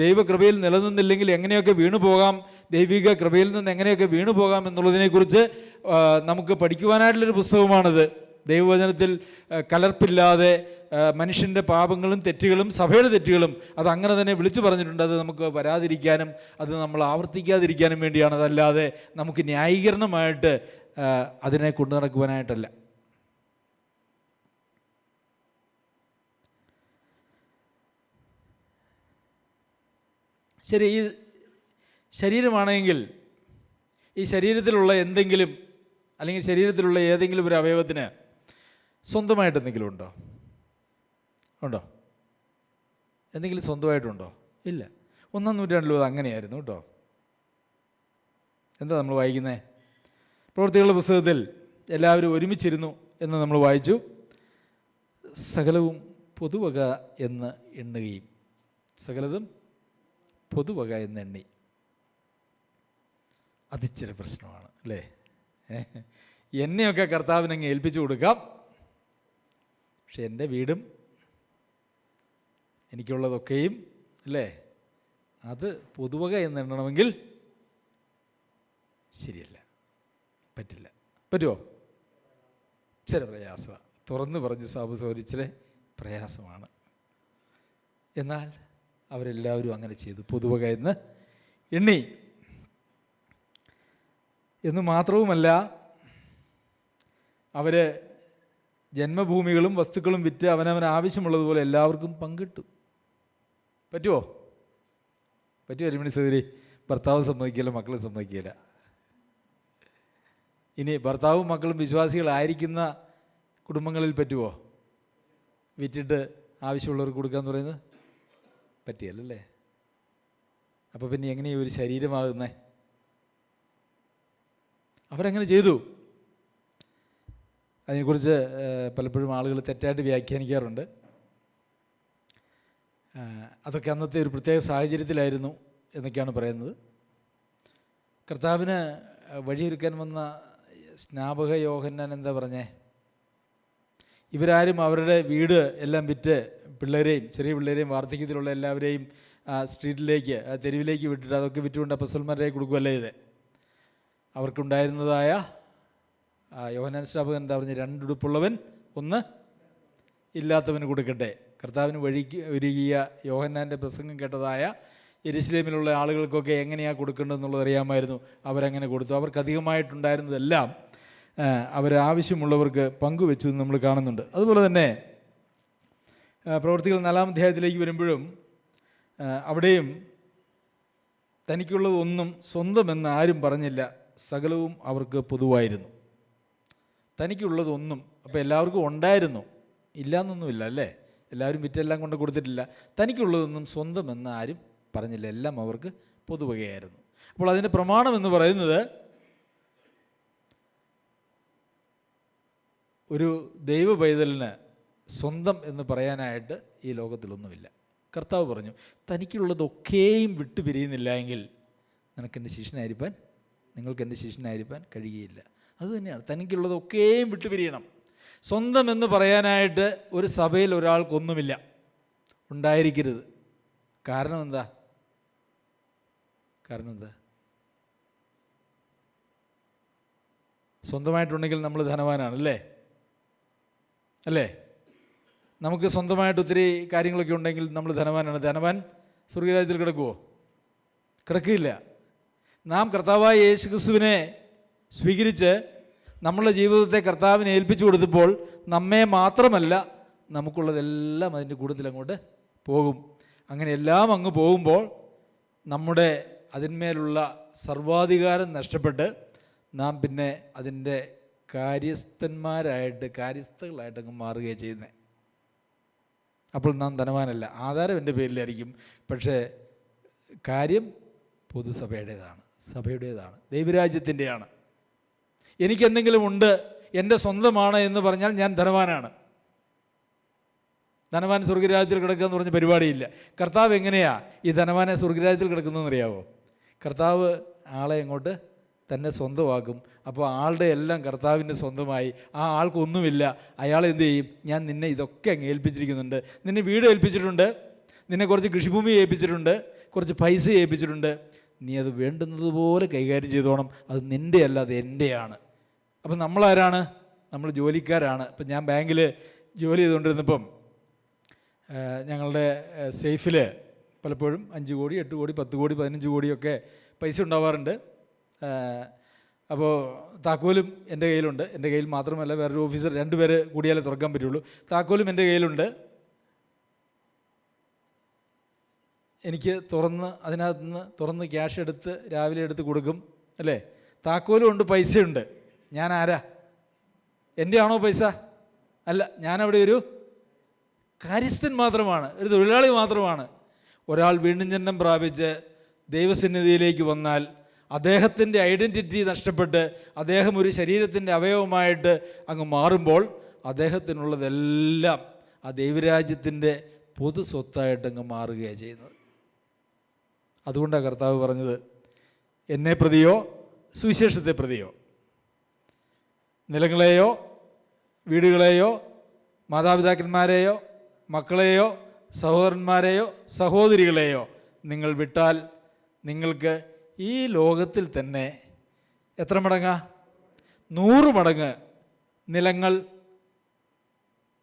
ദൈവകൃപയിൽ നിലനിന്നില്ലെങ്കിൽ എങ്ങനെയൊക്കെ വീണു പോകാം, ദൈവിക കൃപയിൽ നിന്ന് എങ്ങനെയൊക്കെ വീണു പോകാം എന്നുള്ളതിനെക്കുറിച്ച് നമുക്ക് പഠിക്കുവാനായിട്ടുള്ളൊരു പുസ്തകമാണിത്. ദൈവവചനത്തിൽ കലർപ്പില്ലാതെ മനുഷ്യൻ്റെ പാപങ്ങളും തെറ്റുകളും സഭയുടെ തെറ്റുകളും അത് അങ്ങനെ തന്നെ വിളിച്ചു പറഞ്ഞിട്ടുണ്ട്. അത് നമുക്ക് വരാതിരിക്കാനും അത് നമ്മൾ ആവർത്തിക്കാതിരിക്കാനും വേണ്ടിയാണ്. അതല്ലാതെ നമുക്ക് ന്യായീകരണമായിട്ട് അതിനെ കൊണ്ടു നടക്കുവാനായിട്ടല്ല. ശരി, ഈ ശരീരമാണെങ്കിൽ ഈ ശരീരത്തിലുള്ള എന്തെങ്കിലും അല്ലെങ്കിൽ ശരീരത്തിലുള്ള ഏതെങ്കിലും ഒരു അവയവത്തിന് സ്വന്തമായിട്ട് എന്തെങ്കിലും ഉണ്ടോ? എന്തെങ്കിലും സ്വന്തമായിട്ടുണ്ടോ? ഇല്ല. 1-ാം നൂറ്റാണ്ടിലും അത് അങ്ങനെയായിരുന്നു കേട്ടോ. എന്താ നമ്മൾ വായിക്കുന്നത്? പ്രവൃത്തികളുടെ പുസ്തകത്തിൽ എല്ലാവരും ഒരുമിച്ചിരുന്നു എന്ന് നമ്മൾ വായിച്ചു. സകലവും പൊതുവക എന്ന് എണ്ണുകയും, സകലതും പൊതുവക എന്ന് എണ്ണി. അതിച്ചിരി പ്രശ്നമാണ് അല്ലേ? എന്നെയൊക്കെ കർത്താവിനങ്ങ് ഏൽപ്പിച്ചു കൊടുക്കാം, പക്ഷെ എൻ്റെ വീടും എനിക്കുള്ളതൊക്കെയും അല്ലേ, അത് പൊതുവക എന്ന് എണ്ണണമെങ്കിൽ ശരിയല്ല, പറ്റില്ല. പറ്റുമോ? ഇച്ചിരി പ്രയാസമാണ്. തുറന്നു പറഞ്ഞ് സാബുസോരിച്ചിരി പ്രയാസമാണ്. എന്നാൽ അവരെല്ലാവരും അങ്ങനെ ചെയ്തു, പൊതുവക എന്ന് എണ്ണി. എന്ന് മാത്രവുമല്ല, അവർ ജന്മഭൂമികളും വസ്തുക്കളും വിറ്റ് അവനവൻ ആവശ്യമുള്ളതുപോലെ എല്ലാവർക്കും പങ്കിട്ടു. പറ്റുമോ? അരുമണി സഹോദരി, ഭർത്താവ് സമ്മതിക്കില്ല, മക്കൾ സമ്മതിക്കില്ല. ഇനി ഭർത്താവും മക്കളും വിശ്വാസികളായിരിക്കുന്ന കുടുംബങ്ങളിൽ പറ്റുമോ വിറ്റിട്ട് ആവശ്യമുള്ളവർക്ക് കൊടുക്കാന്ന് പറയുന്നത്? പറ്റിയല്ലേ? അപ്പോൾ പിന്നെ എങ്ങനെയാണ് ഒരു ശരീരമാകുന്നേ? അവരങ്ങനെ ചെയ്തു. അതിനെക്കുറിച്ച് പലപ്പോഴും ആളുകൾ തെറ്റായിട്ട് വ്യാഖ്യാനിക്കാറുണ്ട്. അതൊക്കെ അന്നത്തെ ഒരു പ്രത്യേക സാഹചര്യത്തിലായിരുന്നു എന്നൊക്കെയാണ് പറയുന്നത്. കർത്താവിന് വഴിയൊരുക്കാൻ വന്ന സ്നാപക യോഹന്നാൻ എന്താ പറഞ്ഞേ? ഇവരാരും അവരുടെ വീട് എല്ലാം വിറ്റ് പിള്ളേരെയും ചെറിയ പിള്ളേരെയും വാർദ്ധക്യത്തിലുള്ള എല്ലാവരെയും സ്ട്രീറ്റിലേക്ക്, തെരുവിലേക്ക് വിട്ടിട്ട് അതൊക്കെ വിറ്റുകൊണ്ട് അപ്പസ്തലന്മാരെ കൊടുക്കുകയല്ലേ ഇത്. അവർക്കുണ്ടായിരുന്നതായ യോഹന്നാൻ സ്നാപകൻ എന്താ പറഞ്ഞ്, 2 ഉടുപ്പുള്ളവൻ 1 ഇല്ലാത്തവന് കൊടുക്കട്ടെ. കർത്താവിന് വഴിക്ക് ഒരുങ്ങിയ യോഹന്നാൻ്റെ പ്രസംഗം കേട്ടതായ യെരുശലേമിലുള്ള ആളുകൾക്കൊക്കെ എങ്ങനെയാണ് കൊടുക്കേണ്ടതെന്നുള്ളത് അറിയാമായിരുന്നു. അവരങ്ങനെ കൊടുത്തു. അവർക്ക് അധികമായിട്ടുണ്ടായിരുന്നതെല്ലാം അവരാവശ്യമുള്ളവർക്ക് പങ്കുവെച്ചു എന്ന് നമ്മൾ കാണുന്നുണ്ട്. അതുപോലെ തന്നെ പ്രവൃത്തികൾ 4-ാം അധ്യായത്തിലേക്ക് വരുമ്പോഴും അവിടെയും തനിക്കുള്ളതൊന്നും സ്വന്തമെന്ന് ആരും പറഞ്ഞില്ല, സകലവും അവർക്ക് പൊതുവായിരുന്നു. തനിക്കുള്ളതൊന്നും, അപ്പോൾ എല്ലാവർക്കും ഉണ്ടായിരുന്നു, ഇല്ലയെന്നൊന്നുമില്ല അല്ലേ? എല്ലാവരും വിറ്റെല്ലാം കൊണ്ട് കൊടുത്തിട്ടില്ല. തനിക്കുള്ളതൊന്നും സ്വന്തമെന്ന് ആരും പറഞ്ഞില്ല, എല്ലാം അവർക്ക് പൊതുവകയായിരുന്നു. അപ്പോൾ അതിൻ്റെ പ്രമാണം എന്ന് പറയുന്നത്, ഒരു ദൈവ പൈതലിന് സ്വന്തം എന്ന് പറയാനായിട്ട് ഈ ലോകത്തിലൊന്നുമില്ല. കർത്താവ് പറഞ്ഞു, തനിക്കുള്ളതൊക്കെയും വിട്ടുപിരിയുന്നില്ല എങ്കിൽ നിങ്ങൾക്ക് എൻ്റെ ശിഷ്യനായിരിക്കാൻ കഴിയുകയില്ല. അതുതന്നെയാണ്, തനിക്കുള്ളതൊക്കെയും വിട്ടുപിരിയണം. സ്വന്തം എന്ന് പറയാനായിട്ട് ഒരു സഭയിൽ ഒരാൾക്കൊന്നുമില്ല, ഉണ്ടായിരിക്കരുത്. കാരണം എന്താ? സ്വന്തമായിട്ടുണ്ടെങ്കിൽ നമ്മൾ ധനവാനാണല്ലേ? അല്ലേ? നമുക്ക് സ്വന്തമായിട്ട് ഒത്തിരി കാര്യങ്ങളൊക്കെ ഉണ്ടെങ്കിൽ നമ്മൾ ധനവാനാണ്. ധനവാൻ സ്വർഗ്ഗരാജ്യത്തിൽ കിടക്കുമോ? കിടക്കില്ല. നാം കർത്താവായ യേശു ക്രിസ്തുവിനെ സ്വീകരിച്ച് നമ്മളുടെ ജീവിതത്തെ കർത്താവിനെ ഏൽപ്പിച്ചു കൊടുത്തപ്പോൾ നമ്മെ മാത്രമല്ല, നമുക്കുള്ളതെല്ലാം അതിൻ്റെ കൂട്ടത്തിൽ അങ്ങോട്ട് പോകും. അങ്ങനെ എല്ലാം അങ്ങ് പോകുമ്പോൾ നമ്മുടെ അതിന്മേലുള്ള സർവാധികാരം നഷ്ടപ്പെട്ട് നാം പിന്നെ അതിൻ്റെ കാര്യസ്ഥകളായിട്ട് അങ്ങ് മാറുകയാണ് ചെയ്യുന്നത്. അപ്പോൾ നാം ധനവാനല്ല. ആധാരം എൻ്റെ പേരിലായിരിക്കും, പക്ഷേ കാര്യം പൊതുസഭയുടേതാണ്, സഭയുടേതാണ്, ദൈവരാജ്യത്തിൻ്റെയാണ്. എനിക്കെന്തെങ്കിലും ഉണ്ട്, എൻ്റെ സ്വന്തമാണ് എന്ന് പറഞ്ഞാൽ ഞാൻ ധനവാനാണ്. ധനവാൻ സ്വർഗ്ഗരാജ്യത്തിൽ കിടക്കുക എന്ന് പറഞ്ഞ പരിപാടിയില്ല. കർത്താവ് എങ്ങനെയാണ് ഈ ധനവാനെ സ്വർഗ്ഗരാജ്യത്തിൽ കിടക്കുന്നതെന്ന് അറിയാവോ? കർത്താവ് ആളെ അങ്ങോട്ട് തന്നെ സ്വന്തമാക്കും. അപ്പോൾ ആളുടെ എല്ലാം കർത്താവിൻ്റെ സ്വന്തമായി. ആ ആൾക്കൊന്നുമില്ല. അയാൾ എന്ത് ചെയ്യും? ഞാൻ നിന്നെ ഇതൊക്കെ അങ്ങ് ഏൽപ്പിച്ചിരിക്കുന്നുണ്ട്. നിന്നെ വീട് ഏൽപ്പിച്ചിട്ടുണ്ട്, നിന്നെ കുറച്ച് കൃഷിഭൂമി ഏൽപ്പിച്ചിട്ടുണ്ട്, കുറച്ച് പൈസ ഏൽപ്പിച്ചിട്ടുണ്ട്. നീ അത് വേണ്ടുന്നത് പോലെ കൈകാര്യം ചെയ്തോണം. അത് നിൻ്റെ അല്ല, അത് എൻ്റെയാണ്. അപ്പം നമ്മളാരാണ്? നമ്മൾ ജോലിക്കാരാണ്. ഇപ്പം ഞാൻ ബാങ്കിൽ ജോലി ചെയ്തുകൊണ്ടിരുന്നപ്പം ഞങ്ങളുടെ സേഫിൽ പലപ്പോഴും 5 കോടി 8 കോടി 10 കോടി 15 കോടിയൊക്കെ പൈസ ഉണ്ടാവാറുണ്ട്. അപ്പോൾ താക്കോലും എൻ്റെ കയ്യിലുണ്ട്. എൻ്റെ കയ്യിൽ മാത്രമല്ല, വേറൊരു ഓഫീസർ 2 പേര് കൂടിയാലേ തുറക്കാൻ പറ്റുള്ളൂ. താക്കോലും എൻ്റെ കയ്യിലുണ്ട്. എനിക്ക് അതിനകത്തുനിന്ന് തുറന്ന് ക്യാഷ് എടുത്ത് രാവിലെ എടുത്ത് കൊടുക്കും, അല്ലേ? താക്കോലും ഉണ്ട്, പൈസയുണ്ട്. ഞാൻ ആരാ? എൻ്റെ ആണോ പൈസ? അല്ല, ഞാനവിടെ ഒരു കാര്യസ്ഥൻ മാത്രമാണ്, ഒരു തൊഴിലാളി മാത്രമാണ്. ഒരാൾ വീണ്ടും ജന്മം പ്രാപിച്ച് ദൈവസന്നിധിയിലേക്ക് വന്നാൽ അദ്ദേഹത്തിൻ്റെ ഐഡൻറ്റിറ്റി നഷ്ടപ്പെട്ട് അദ്ദേഹം ഒരു ശരീരത്തിൻ്റെ അവയവമായിട്ട് അങ്ങ് മാറുമ്പോൾ അദ്ദേഹത്തിനുള്ളതെല്ലാം ആ ദൈവരാജ്യത്തിൻ്റെ പൊതു സ്വത്തായിട്ട് അങ്ങ് മാറുകയാണ് ചെയ്യുന്നത്. അതുകൊണ്ടാണ് കർത്താവ് പറഞ്ഞത്, എന്നെ പ്രതിയോ സുവിശേഷത്തെ പ്രതിയോ നിലങ്ങളെയോ വീടുകളെയോ മാതാപിതാക്കന്മാരെയോ മക്കളെയോ സഹോദരന്മാരെയോ സഹോദരികളെയോ നിങ്ങൾ വിട്ടാൽ നിങ്ങൾക്ക് ഈ ലോകത്തിൽ തന്നെ എത്ര മടങ്ങാ? 100 മടങ്ങ് നിലങ്ങൾ,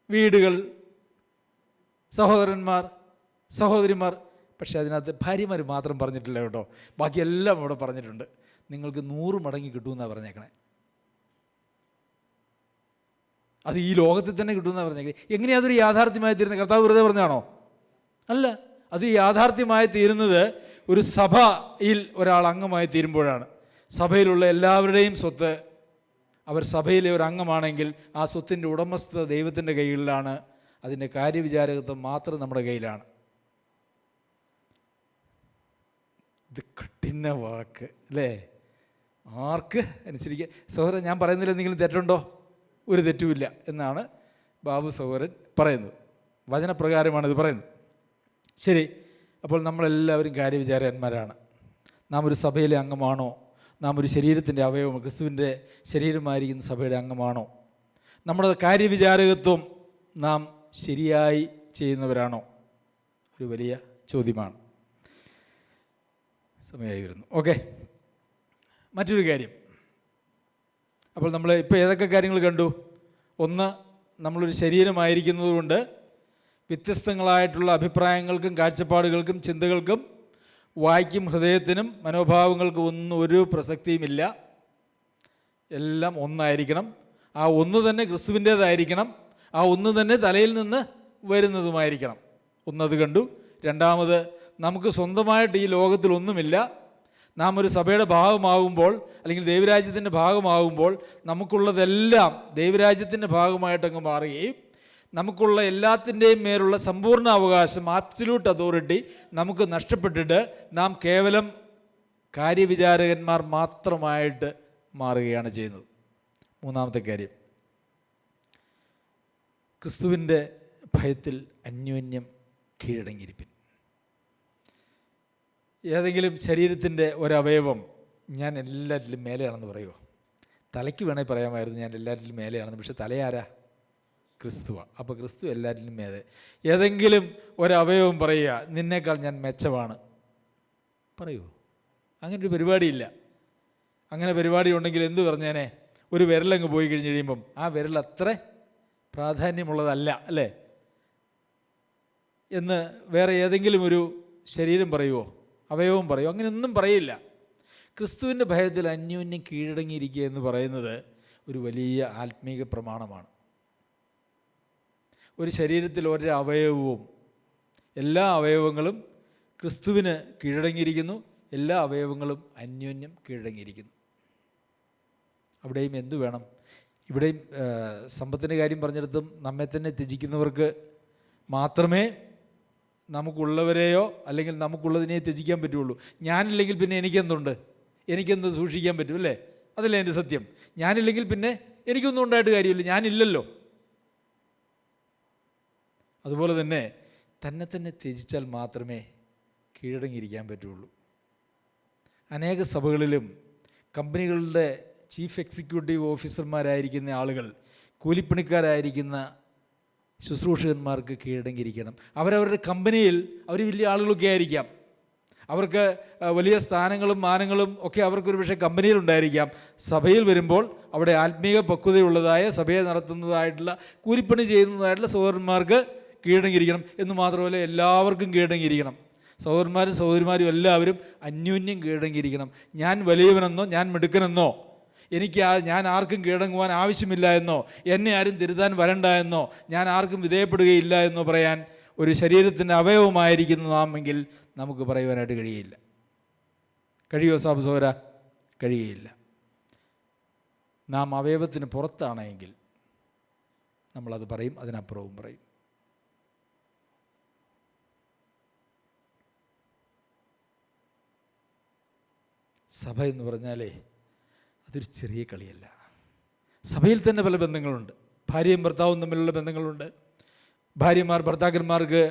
വീടുകൾ, സഹോദരന്മാർ, സഹോദരിമാർ. പക്ഷേ അതിനകത്ത് ഭാര്യമാർ മാത്രം പറഞ്ഞിട്ടില്ല കേട്ടോ, ബാക്കിയെല്ലാം ഇവിടെ പറഞ്ഞിട്ടുണ്ട്. നിങ്ങൾക്ക് 100 മടങ്ങി കിട്ടുമെന്നാണ് പറഞ്ഞേക്കണേ. അത് ഈ ലോകത്തിൽ തന്നെ കിട്ടുമെന്നാണ് പറഞ്ഞേക്കണേ. എങ്ങനെയാ അതൊരു യാഥാർത്ഥ്യമായി തീരുന്നത്? കർത്താവ് വെറുതെ പറഞ്ഞാണോ? അല്ല, അത് യാഥാർത്ഥ്യമായി തീരുന്നത് ഒരു സഭയിൽ ഒരാൾ അംഗമായി തീരുമ്പോഴാണ്. സഭയിലുള്ള എല്ലാവരുടെയും സ്വത്ത്, അവർ സഭയിലെ ഒരു അംഗമാണെങ്കിൽ ആ സ്വത്തിൻ്റെ ഉടമസ്ഥത ദൈവത്തിൻ്റെ കയ്യിലാണ്. അതിൻ്റെ കാര്യവിചാരകത്വം മാത്രം നമ്മുടെ കയ്യിലാണ്. ഇത് കഠിന വാക്ക് അല്ലേ? ആർക്ക് അനുസരിക്കുക? സഹോദരൻ, ഞാൻ പറയുന്നതിൽ എന്തെങ്കിലും തെറ്റുണ്ടോ? ഒരു തെറ്റുമില്ല എന്നാണ് ബാബു സഹോദരൻ പറയുന്നത്. വചനപ്രകാരമാണ് ഇത് പറയുന്നത്. ശരി, അപ്പോൾ നമ്മളെല്ലാവരും കാര്യവിചാരകന്മാരാണ്. നാം ഒരു സഭയിലെ അംഗമാണോ? നാം ഒരു ശരീരത്തിൻ്റെ അവയവം, ക്രിസ്തുവിൻ്റെ ശരീരമായിരിക്കുന്ന സഭയുടെ അംഗമാണോ? നമ്മുടെ കാര്യവിചാരകത്വം നാം ശരിയായി ചെയ്യുന്നവരാണോ? ഒരു വലിയ ചോദ്യമാണ്. സമയമായി വരുന്നു. ഓക്കെ, മറ്റൊരു കാര്യം. അപ്പോൾ നമ്മൾ ഇപ്പോൾ ഏതൊക്കെ കാര്യങ്ങൾ കണ്ടു? ഒന്ന്, നമ്മളൊരു ശരീരമായിരിക്കുന്നത് കൊണ്ട് വ്യത്യസ്തങ്ങളായിട്ടുള്ള അഭിപ്രായങ്ങൾക്കും കാഴ്ചപ്പാടുകൾക്കും ചിന്തകൾക്കും വായ്ക്കും ഹൃദയത്തിനും മനോഭാവങ്ങൾക്കും ഒന്നും ഒരു പ്രസക്തിയുമില്ല. എല്ലാം ഒന്നായിരിക്കണം. ആ ഒന്ന് തന്നെ ക്രിസ്തുവിൻ്റേതായിരിക്കണം. ആ ഒന്ന് തന്നെ തലയിൽ നിന്ന് വരുന്നതുമായിരിക്കണം. ഒന്നത് കണ്ടു. രണ്ടാമത്, നമുക്ക് സ്വന്തമായിട്ട് ഈ ലോകത്തിലൊന്നുമില്ല. നാം ഒരു സഭയുടെ ഭാഗമാകുമ്പോൾ അല്ലെങ്കിൽ ദൈവരാജ്യത്തിൻ്റെ ഭാഗമാകുമ്പോൾ നമുക്കുള്ളതെല്ലാം ദൈവരാജ്യത്തിൻ്റെ ഭാഗമായിട്ടങ്ങ് മാറുകയും നമുക്കുള്ള എല്ലാത്തിൻ്റെയും മേലുള്ള സമ്പൂർണ്ണ അവകാശം, ആബ്സല്യൂട്ട് അതോറിറ്റി നമുക്ക് നഷ്ടപ്പെട്ടിട്ട് നാം കേവലം കാര്യവിചാരകന്മാർ മാത്രമായിട്ട് മാറുകയാണ് ചെയ്യുന്നത്. മൂന്നാമത്തെ കാര്യം, ക്രിസ്തുവിൻ്റെ ഭയത്തിൽ അന്യോന്യം കീഴടങ്ങിയിരിപ്പിൻ. ഏതെങ്കിലും ശരീരത്തിൻ്റെ ഒരവയവം ഞാൻ എല്ലാറ്റിലും മേലെയാണെന്ന് പറയുമോ? തലയ്ക്ക് വേണമെങ്കിൽ പറയാമായിരുന്നു ഞാൻ എല്ലാറ്റിലും മേലെയാണെന്ന്. പക്ഷെ തലയാരാ? ക്രിസ്തുവാണ്. അപ്പോൾ ക്രിസ്തു എല്ലാറ്റിലും മേലെ. ഏതെങ്കിലും ഒരവയവം പറയുക നിന്നേക്കാൾ ഞാൻ മെച്ചമാണ്, പറയുമോ? അങ്ങനൊരു പരിപാടിയില്ല. അങ്ങനെ പരിപാടി ഉണ്ടെങ്കിൽ എന്ത് പറഞ്ഞേനെ? ഒരു വിരലങ്ങ് പോയി കഴിഞ്ഞ് കഴിയുമ്പം ആ വിരൽ അത്ര പ്രാധാന്യമുള്ളതല്ല അല്ലേ എന്ന് വേറെ ഏതെങ്കിലും ഒരു ശരീരം പറയുമോ? അവയവം പറയുമോ? അങ്ങനെയൊന്നും പറയില്ല. ക്രിസ്തുവിൻ്റെ ഭയത്തിൽ അന്യോന്യം കീഴടങ്ങിയിരിക്കുക എന്ന് പറയുന്നത് ഒരു വലിയ ആത്മീക പ്രമാണമാണ്. ഒരു ശരീരത്തിൽ ഒരവയവവും, എല്ലാ അവയവങ്ങളും ക്രിസ്തുവിന് കീഴടങ്ങിയിരിക്കുന്നു. എല്ലാ അവയവങ്ങളും അന്യോന്യം കീഴടങ്ങിയിരിക്കുന്നു. അവിടെയും എന്തു വേണം? ഇവിടെയും സമ്പത്തിൻ്റെ കാര്യം പറഞ്ഞിടത്തും നമ്മെ തന്നെ ത്യജിക്കുന്നവർക്ക് മാത്രമേ നമുക്കുള്ളവരെയോ അല്ലെങ്കിൽ നമുക്കുള്ളതിനെ ത്യജിക്കാൻ പറ്റുള്ളൂ. ഞാനില്ലെങ്കിൽ പിന്നെ എനിക്കെന്തുണ്ട്? എനിക്കെന്ത് സൂക്ഷിക്കാൻ പറ്റും അല്ലേ? അതല്ലേ എൻ്റെ സത്യം. ഞാനില്ലെങ്കിൽ പിന്നെ എനിക്കൊന്നും ഉണ്ടായിട്ട് കാര്യമില്ല, ഞാനില്ലല്ലോ. അതുപോലെ തന്നെ തന്നെ ത്യജിച്ചാൽ മാത്രമേ കീഴടങ്ങിയിരിക്കാൻ പറ്റുള്ളൂ. അനേക സഭകളിലും കമ്പനികളുടെ ചീഫ് എക്സിക്യൂട്ടീവ് ഓഫീസർമാരായിരിക്കുന്ന ആളുകൾ, കൂലിപ്പണിക്കാരായിരിക്കുന്ന ശുശ്രൂഷകന്മാർക്ക് കീഴടങ്ങിയിരിക്കണം. അവരവരുടെ കമ്പനിയിൽ അവർ വലിയ ആളുകളൊക്കെ ആയിരിക്കാം, അവർക്ക് വലിയ സ്ഥാനങ്ങളും മാനങ്ങളും ഒക്കെ അവർക്കൊരു പക്ഷേ കമ്പനിയിലുണ്ടായിരിക്കാം. സഭയിൽ വരുമ്പോൾ അവിടെ ആത്മീയ പക്വതയുള്ളതായ, സഭയെ നടത്തുന്നതായിട്ടുള്ള, കൂലിപ്പണി ചെയ്യുന്നതായിട്ടുള്ള സഹോദരന്മാർക്ക് കീഴടങ്ങിയിരിക്കണം. എന്ന് മാത്രമല്ല, എല്ലാവർക്കും കീഴടങ്ങിയിരിക്കണം. സഹോദരന്മാരും സഹോദരിമാരും എല്ലാവരും അന്യോന്യം കീഴടങ്ങിയിരിക്കണം. ഞാൻ വലിയവനെന്നോ ഞാൻ മിടുക്കനെന്നോ ഞാൻ ആർക്കും കീഴടങ്ങുവാൻ ആവശ്യമില്ല എന്നോ, എന്നെ ആരും തിരുത്താൻ വരണ്ട എന്നോ, ഞാൻ ആർക്കും വിധേയപ്പെടുകയില്ല എന്നോ പറയാൻ ഒരു ശരീരത്തിൻ്റെ അവയവമായിരിക്കുന്നു നാം എങ്കിൽ നമുക്ക് പറയുവാനായിട്ട് കഴിയില്ല. കഴിയുമോ സഹോദര? കഴിയുകയില്ല. നാം അവയവത്തിന് പുറത്താണെങ്കിൽ നമ്മളത് പറയും, അതിനപ്പുറവും പറയും. സഭ എന്ന് പറഞ്ഞാലേ അതൊരു ചെറിയ കളിയല്ല. സഭയിൽ തന്നെ പല ബന്ധങ്ങളുണ്ട്. ഭാര്യയും ഭർത്താവും തമ്മിലുള്ള ബന്ധങ്ങളുണ്ട്. ഭാര്യമാർ ഭർത്താക്കന്മാർക്ക്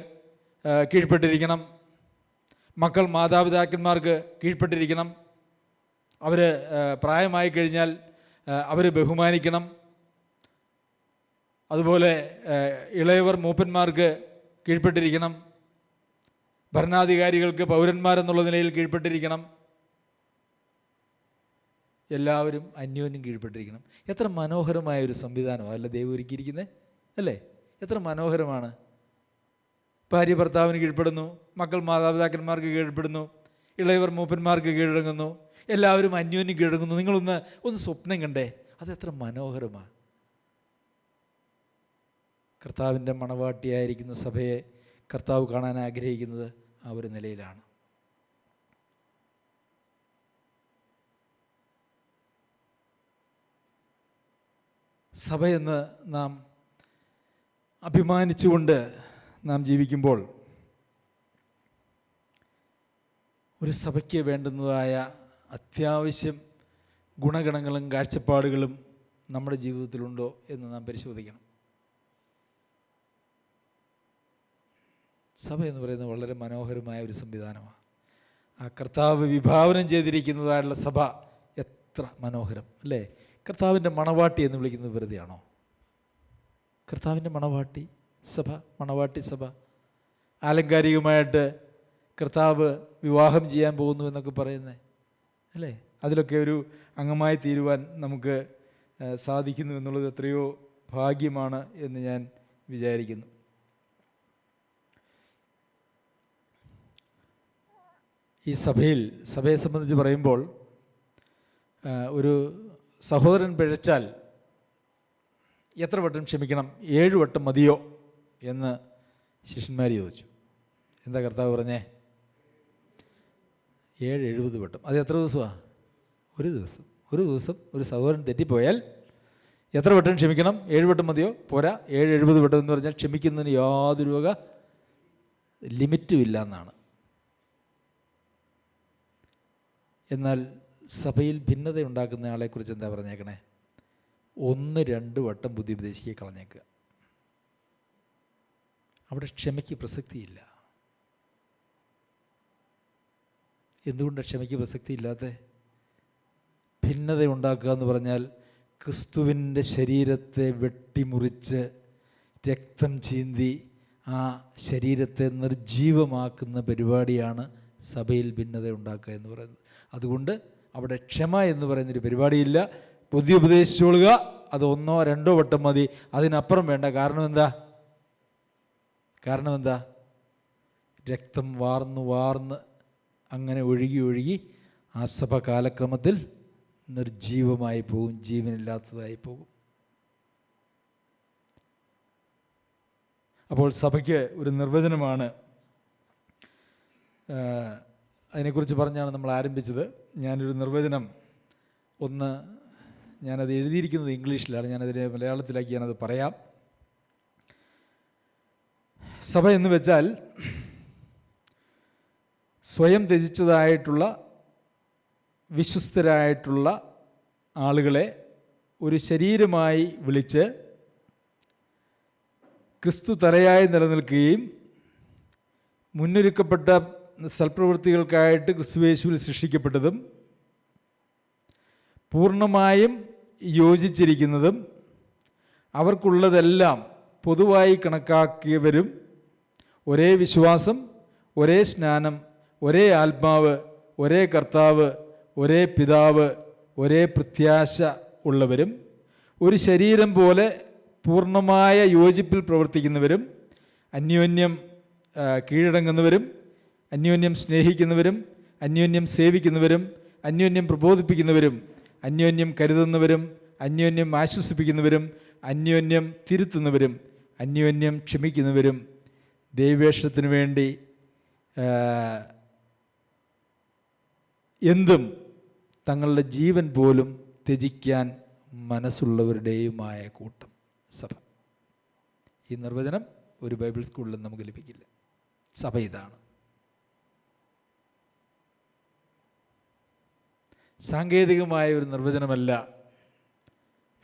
കീഴ്പ്പെട്ടിരിക്കണം, മക്കൾ മാതാപിതാക്കന്മാർക്ക് കീഴ്പ്പെട്ടിരിക്കണം, അവർ പ്രായമായി കഴിഞ്ഞാൽ അവർ ബഹുമാനിക്കണം. അതുപോലെ ഇളയവർ മൂപ്പന്മാർക്ക് കീഴ്പ്പെട്ടിരിക്കണം, ഭരണാധികാരികൾക്ക് പൗരന്മാരെന്നുള്ള നിലയിൽ കീഴ്പ്പെട്ടിരിക്കണം. എല്ലാവരും അന്യോന്യം കീഴ്പ്പെട്ടിരിക്കണം. എത്ര മനോഹരമായ ഒരു സംവിധാനമാണ് അല്ല ദൈവം ഒരുക്കിയിരിക്കുന്നത്, അല്ലേ? എത്ര മനോഹരമാണ്. ഭാര്യ ഭർത്താവിന് കീഴ്പ്പെടുന്നു, മക്കൾ മാതാപിതാക്കന്മാർക്ക് കീഴ്പ്പെടുന്നു, ഇളയവർ മൂപ്പന്മാർക്ക് കീഴടങ്ങുന്നു, എല്ലാവരും അന്യോന്യം കീഴടങ്ങുന്നു. നിങ്ങളൊന്ന് സ്വപ്നം കണ്ടേ, അതെത്ര മനോഹരമാണ്. കർത്താവിൻ്റെ മണവാട്ടിയായിരിക്കുന്ന സഭയെ കർത്താവ് കാണാൻ ആഗ്രഹിക്കുന്നത് ആ ഒരു നിലയിലാണ്. സഭയെന്ന് നാം അഭിമാനിച്ചുകൊണ്ട് നാം ജീവിക്കുമ്പോൾ ഒരു സഭയ്ക്ക് വേണ്ടുന്നതായ അത്യാവശ്യം ഗുണഗണങ്ങളും കാഴ്ചപ്പാടുകളും നമ്മുടെ ജീവിതത്തിലുണ്ടോ എന്ന് നാം പരിശോധിക്കണം. സഭ എന്ന് പറയുന്നത് വളരെ മനോഹരമായ ഒരു സംവിധാനമാണ്. ആ കർത്താവ് വിഭാവനം ചെയ്തിരിക്കുന്നതായുള്ള സഭ എത്ര മനോഹരം, അല്ലേ? കർത്താവിൻ്റെ മണവാട്ടി എന്ന് വിളിക്കുന്നത് വെറുതെയാണോ? കർത്താവിൻ്റെ മണവാട്ടി സഭ, മണവാട്ടി സഭ. ആലങ്കാരികമായിട്ട് കർത്താവ് വിവാഹം ചെയ്യാൻ പോകുന്നു എന്നൊക്കെ പറയുന്നത്, അല്ലേ? അതിലൊക്കെ ഒരു അംഗമായി തീരുവാൻ നമുക്ക് സാധിക്കുന്നു എന്നുള്ളത് എത്രയോ ഭാഗ്യമാണ് എന്ന് ഞാൻ വിചാരിക്കുന്നു. ഈ സഭയെ സംബന്ധിച്ച് പറയുമ്പോൾ ഒരു സഹോദരൻ പിഴച്ചാൽ എത്ര വട്ടം ക്ഷമിക്കണം? 7 വട്ടം മതിയോ എന്ന് ശിഷ്യന്മാർ ചോദിച്ചു. എന്താ കർത്താവ് പറഞ്ഞേ? 70 വട്ടം. അത് എത്ര ദിവസമാണ്? ഒരു ദിവസം ഒരു സഹോദരൻ തെറ്റിപ്പോയാൽ എത്ര വട്ടം ക്ഷമിക്കണം? 7 വട്ടം മതിയോ? പോരാ, 70 വട്ടം എന്ന് പറഞ്ഞാൽ ക്ഷമിക്കുന്നതിന് യാതൊരു വക ലിമിറ്റും ഇല്ല എന്നാണ്. എന്നാൽ സഭയിൽ ഭിന്നത ഉണ്ടാക്കുന്ന ആളെക്കുറിച്ച് എന്താ പറഞ്ഞേക്കണേ? 1-2 വട്ടം ബുദ്ധി ഉപദേശിയെ കളഞ്ഞേക്കുക. അവിടെ ക്ഷമയ്ക്ക് പ്രസക്തിയില്ല. എന്തുകൊണ്ടാണ് ക്ഷമയ്ക്ക് പ്രസക്തി ഇല്ലാത്ത? ഭിന്നത ഉണ്ടാക്കുക എന്ന് പറഞ്ഞാൽ ക്രിസ്തുവിൻ്റെ ശരീരത്തെ വെട്ടിമുറിച്ച് രക്തം ചീന്തി ആ ശരീരത്തെ നിർജീവമാക്കുന്ന പരിപാടിയാണ് സഭയിൽ ഭിന്നത ഉണ്ടാക്കുക എന്ന് പറയുന്നത്. അതുകൊണ്ട് അവിടെ ക്ഷമ എന്ന് പറയുന്നൊരു പരിപാടിയില്ല. ബുദ്ധി ഉപദേശിച്ചോളുക, അത് 1-2 വട്ടം മതി, അതിനപ്പുറം വേണ്ട. കാരണം എന്താ? രക്തം വാർന്ന് അങ്ങനെ ഒഴുകി ആ സഭ കാലക്രമത്തിൽ നിർജീവമായി പോകും, ജീവനില്ലാത്തതായി പോകും. അപ്പോൾ സഭയ്ക്ക് ഒരു നിർവചനമാണ്, അതിനെക്കുറിച്ച് പറഞ്ഞാണ് നമ്മൾ ആരംഭിച്ചത്. ഞാനൊരു നിർവചനം ഞാനത് എഴുതിയിരിക്കുന്നത് ഇംഗ്ലീഷിലാണ്, ഞാനതിനെ മലയാളത്തിലാക്കി ഞാനത് പറയാം. സഭ എന്ന് വെച്ചാൽ സ്വയം ത്യജിച്ചതായിട്ടുള്ള വിശ്വസ്തരായിട്ടുള്ള ആളുകളെ ഒരു ശരീരമായി വിളിച്ച് ക്രിസ്തു തലയായി നിലനിൽക്കുകയും മുന്നൊരുക്കപ്പെട്ട സൽപ്രവൃത്തികൾക്കായിട്ട് ക്രിസ്തുയേശുവിൽ സൃഷ്ടിക്കപ്പെട്ടതും പൂർണ്ണമായും യോജിച്ചിരിക്കുന്നതും അവർക്കുള്ളതെല്ലാം പൊതുവായി കണക്കാക്കിയവരും ഒരേ വിശ്വാസം, ഒരേ സ്നാനം, ഒരേ ആത്മാവ്, ഒരേ കർത്താവ്, ഒരേ പിതാവ്, ഒരേ പ്രത്യാശ ഉള്ളവരും ഒരു ശരീരം പോലെ പൂർണ്ണമായ യോജിപ്പിൽ പ്രവർത്തിക്കുന്നവരും അന്യോന്യം കീഴടങ്ങുന്നവരും അന്യോന്യം സ്നേഹിക്കുന്നവരും അന്യോന്യം സേവിക്കുന്നവരും അന്യോന്യം പ്രബോധിപ്പിക്കുന്നവരും അന്യോന്യം കരുതുന്നവരും അന്യോന്യം ആശ്വസിപ്പിക്കുന്നവരും അന്യോന്യം തിരുത്തുന്നവരും അന്യോന്യം ക്ഷമിക്കുന്നവരും ദൈവേഷ്ടത്തിനു വേണ്ടി എന്തും തങ്ങളുടെ ജീവൻ പോലും ത്യജിക്കാൻ മനസ്സുള്ളവരുടെയുമായ കൂട്ടം സഭ. ഈ നിർവചനം ഒരു ബൈബിൾ സ്കൂളിലും നമുക്ക് ലഭിക്കില്ല. സഭ ഇതാണ്. സാങ്കേതികമായ ഒരു നിർവചനമല്ല,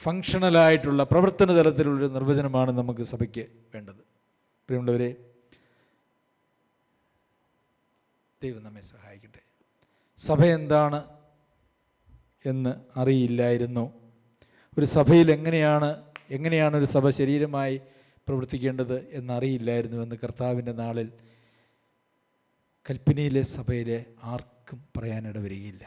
ഫങ്ഷണലായിട്ടുള്ള പ്രവർത്തന തലത്തിലുള്ളൊരു നിർവചനമാണ് നമുക്ക് സഭയ്ക്ക് വേണ്ടത്. പ്രിയമുള്ളവരെ, ദൈവം നമ്മെ സഹായിക്കട്ടെ. സഭ എന്താണ് എന്ന് അറിയില്ലായിരുന്നു. ഒരു സഭയിൽ എങ്ങനെയാണ് ഒരു സഭ ശരീരമായി പ്രവർത്തിക്കേണ്ടത് എന്നറിയില്ലായിരുന്നു എന്ന് കർത്താവിൻ്റെ നാളിൽ കൽപ്പനയിലെ സഭയിലെ ആർക്കും പറയാനിട വരികയില്ല.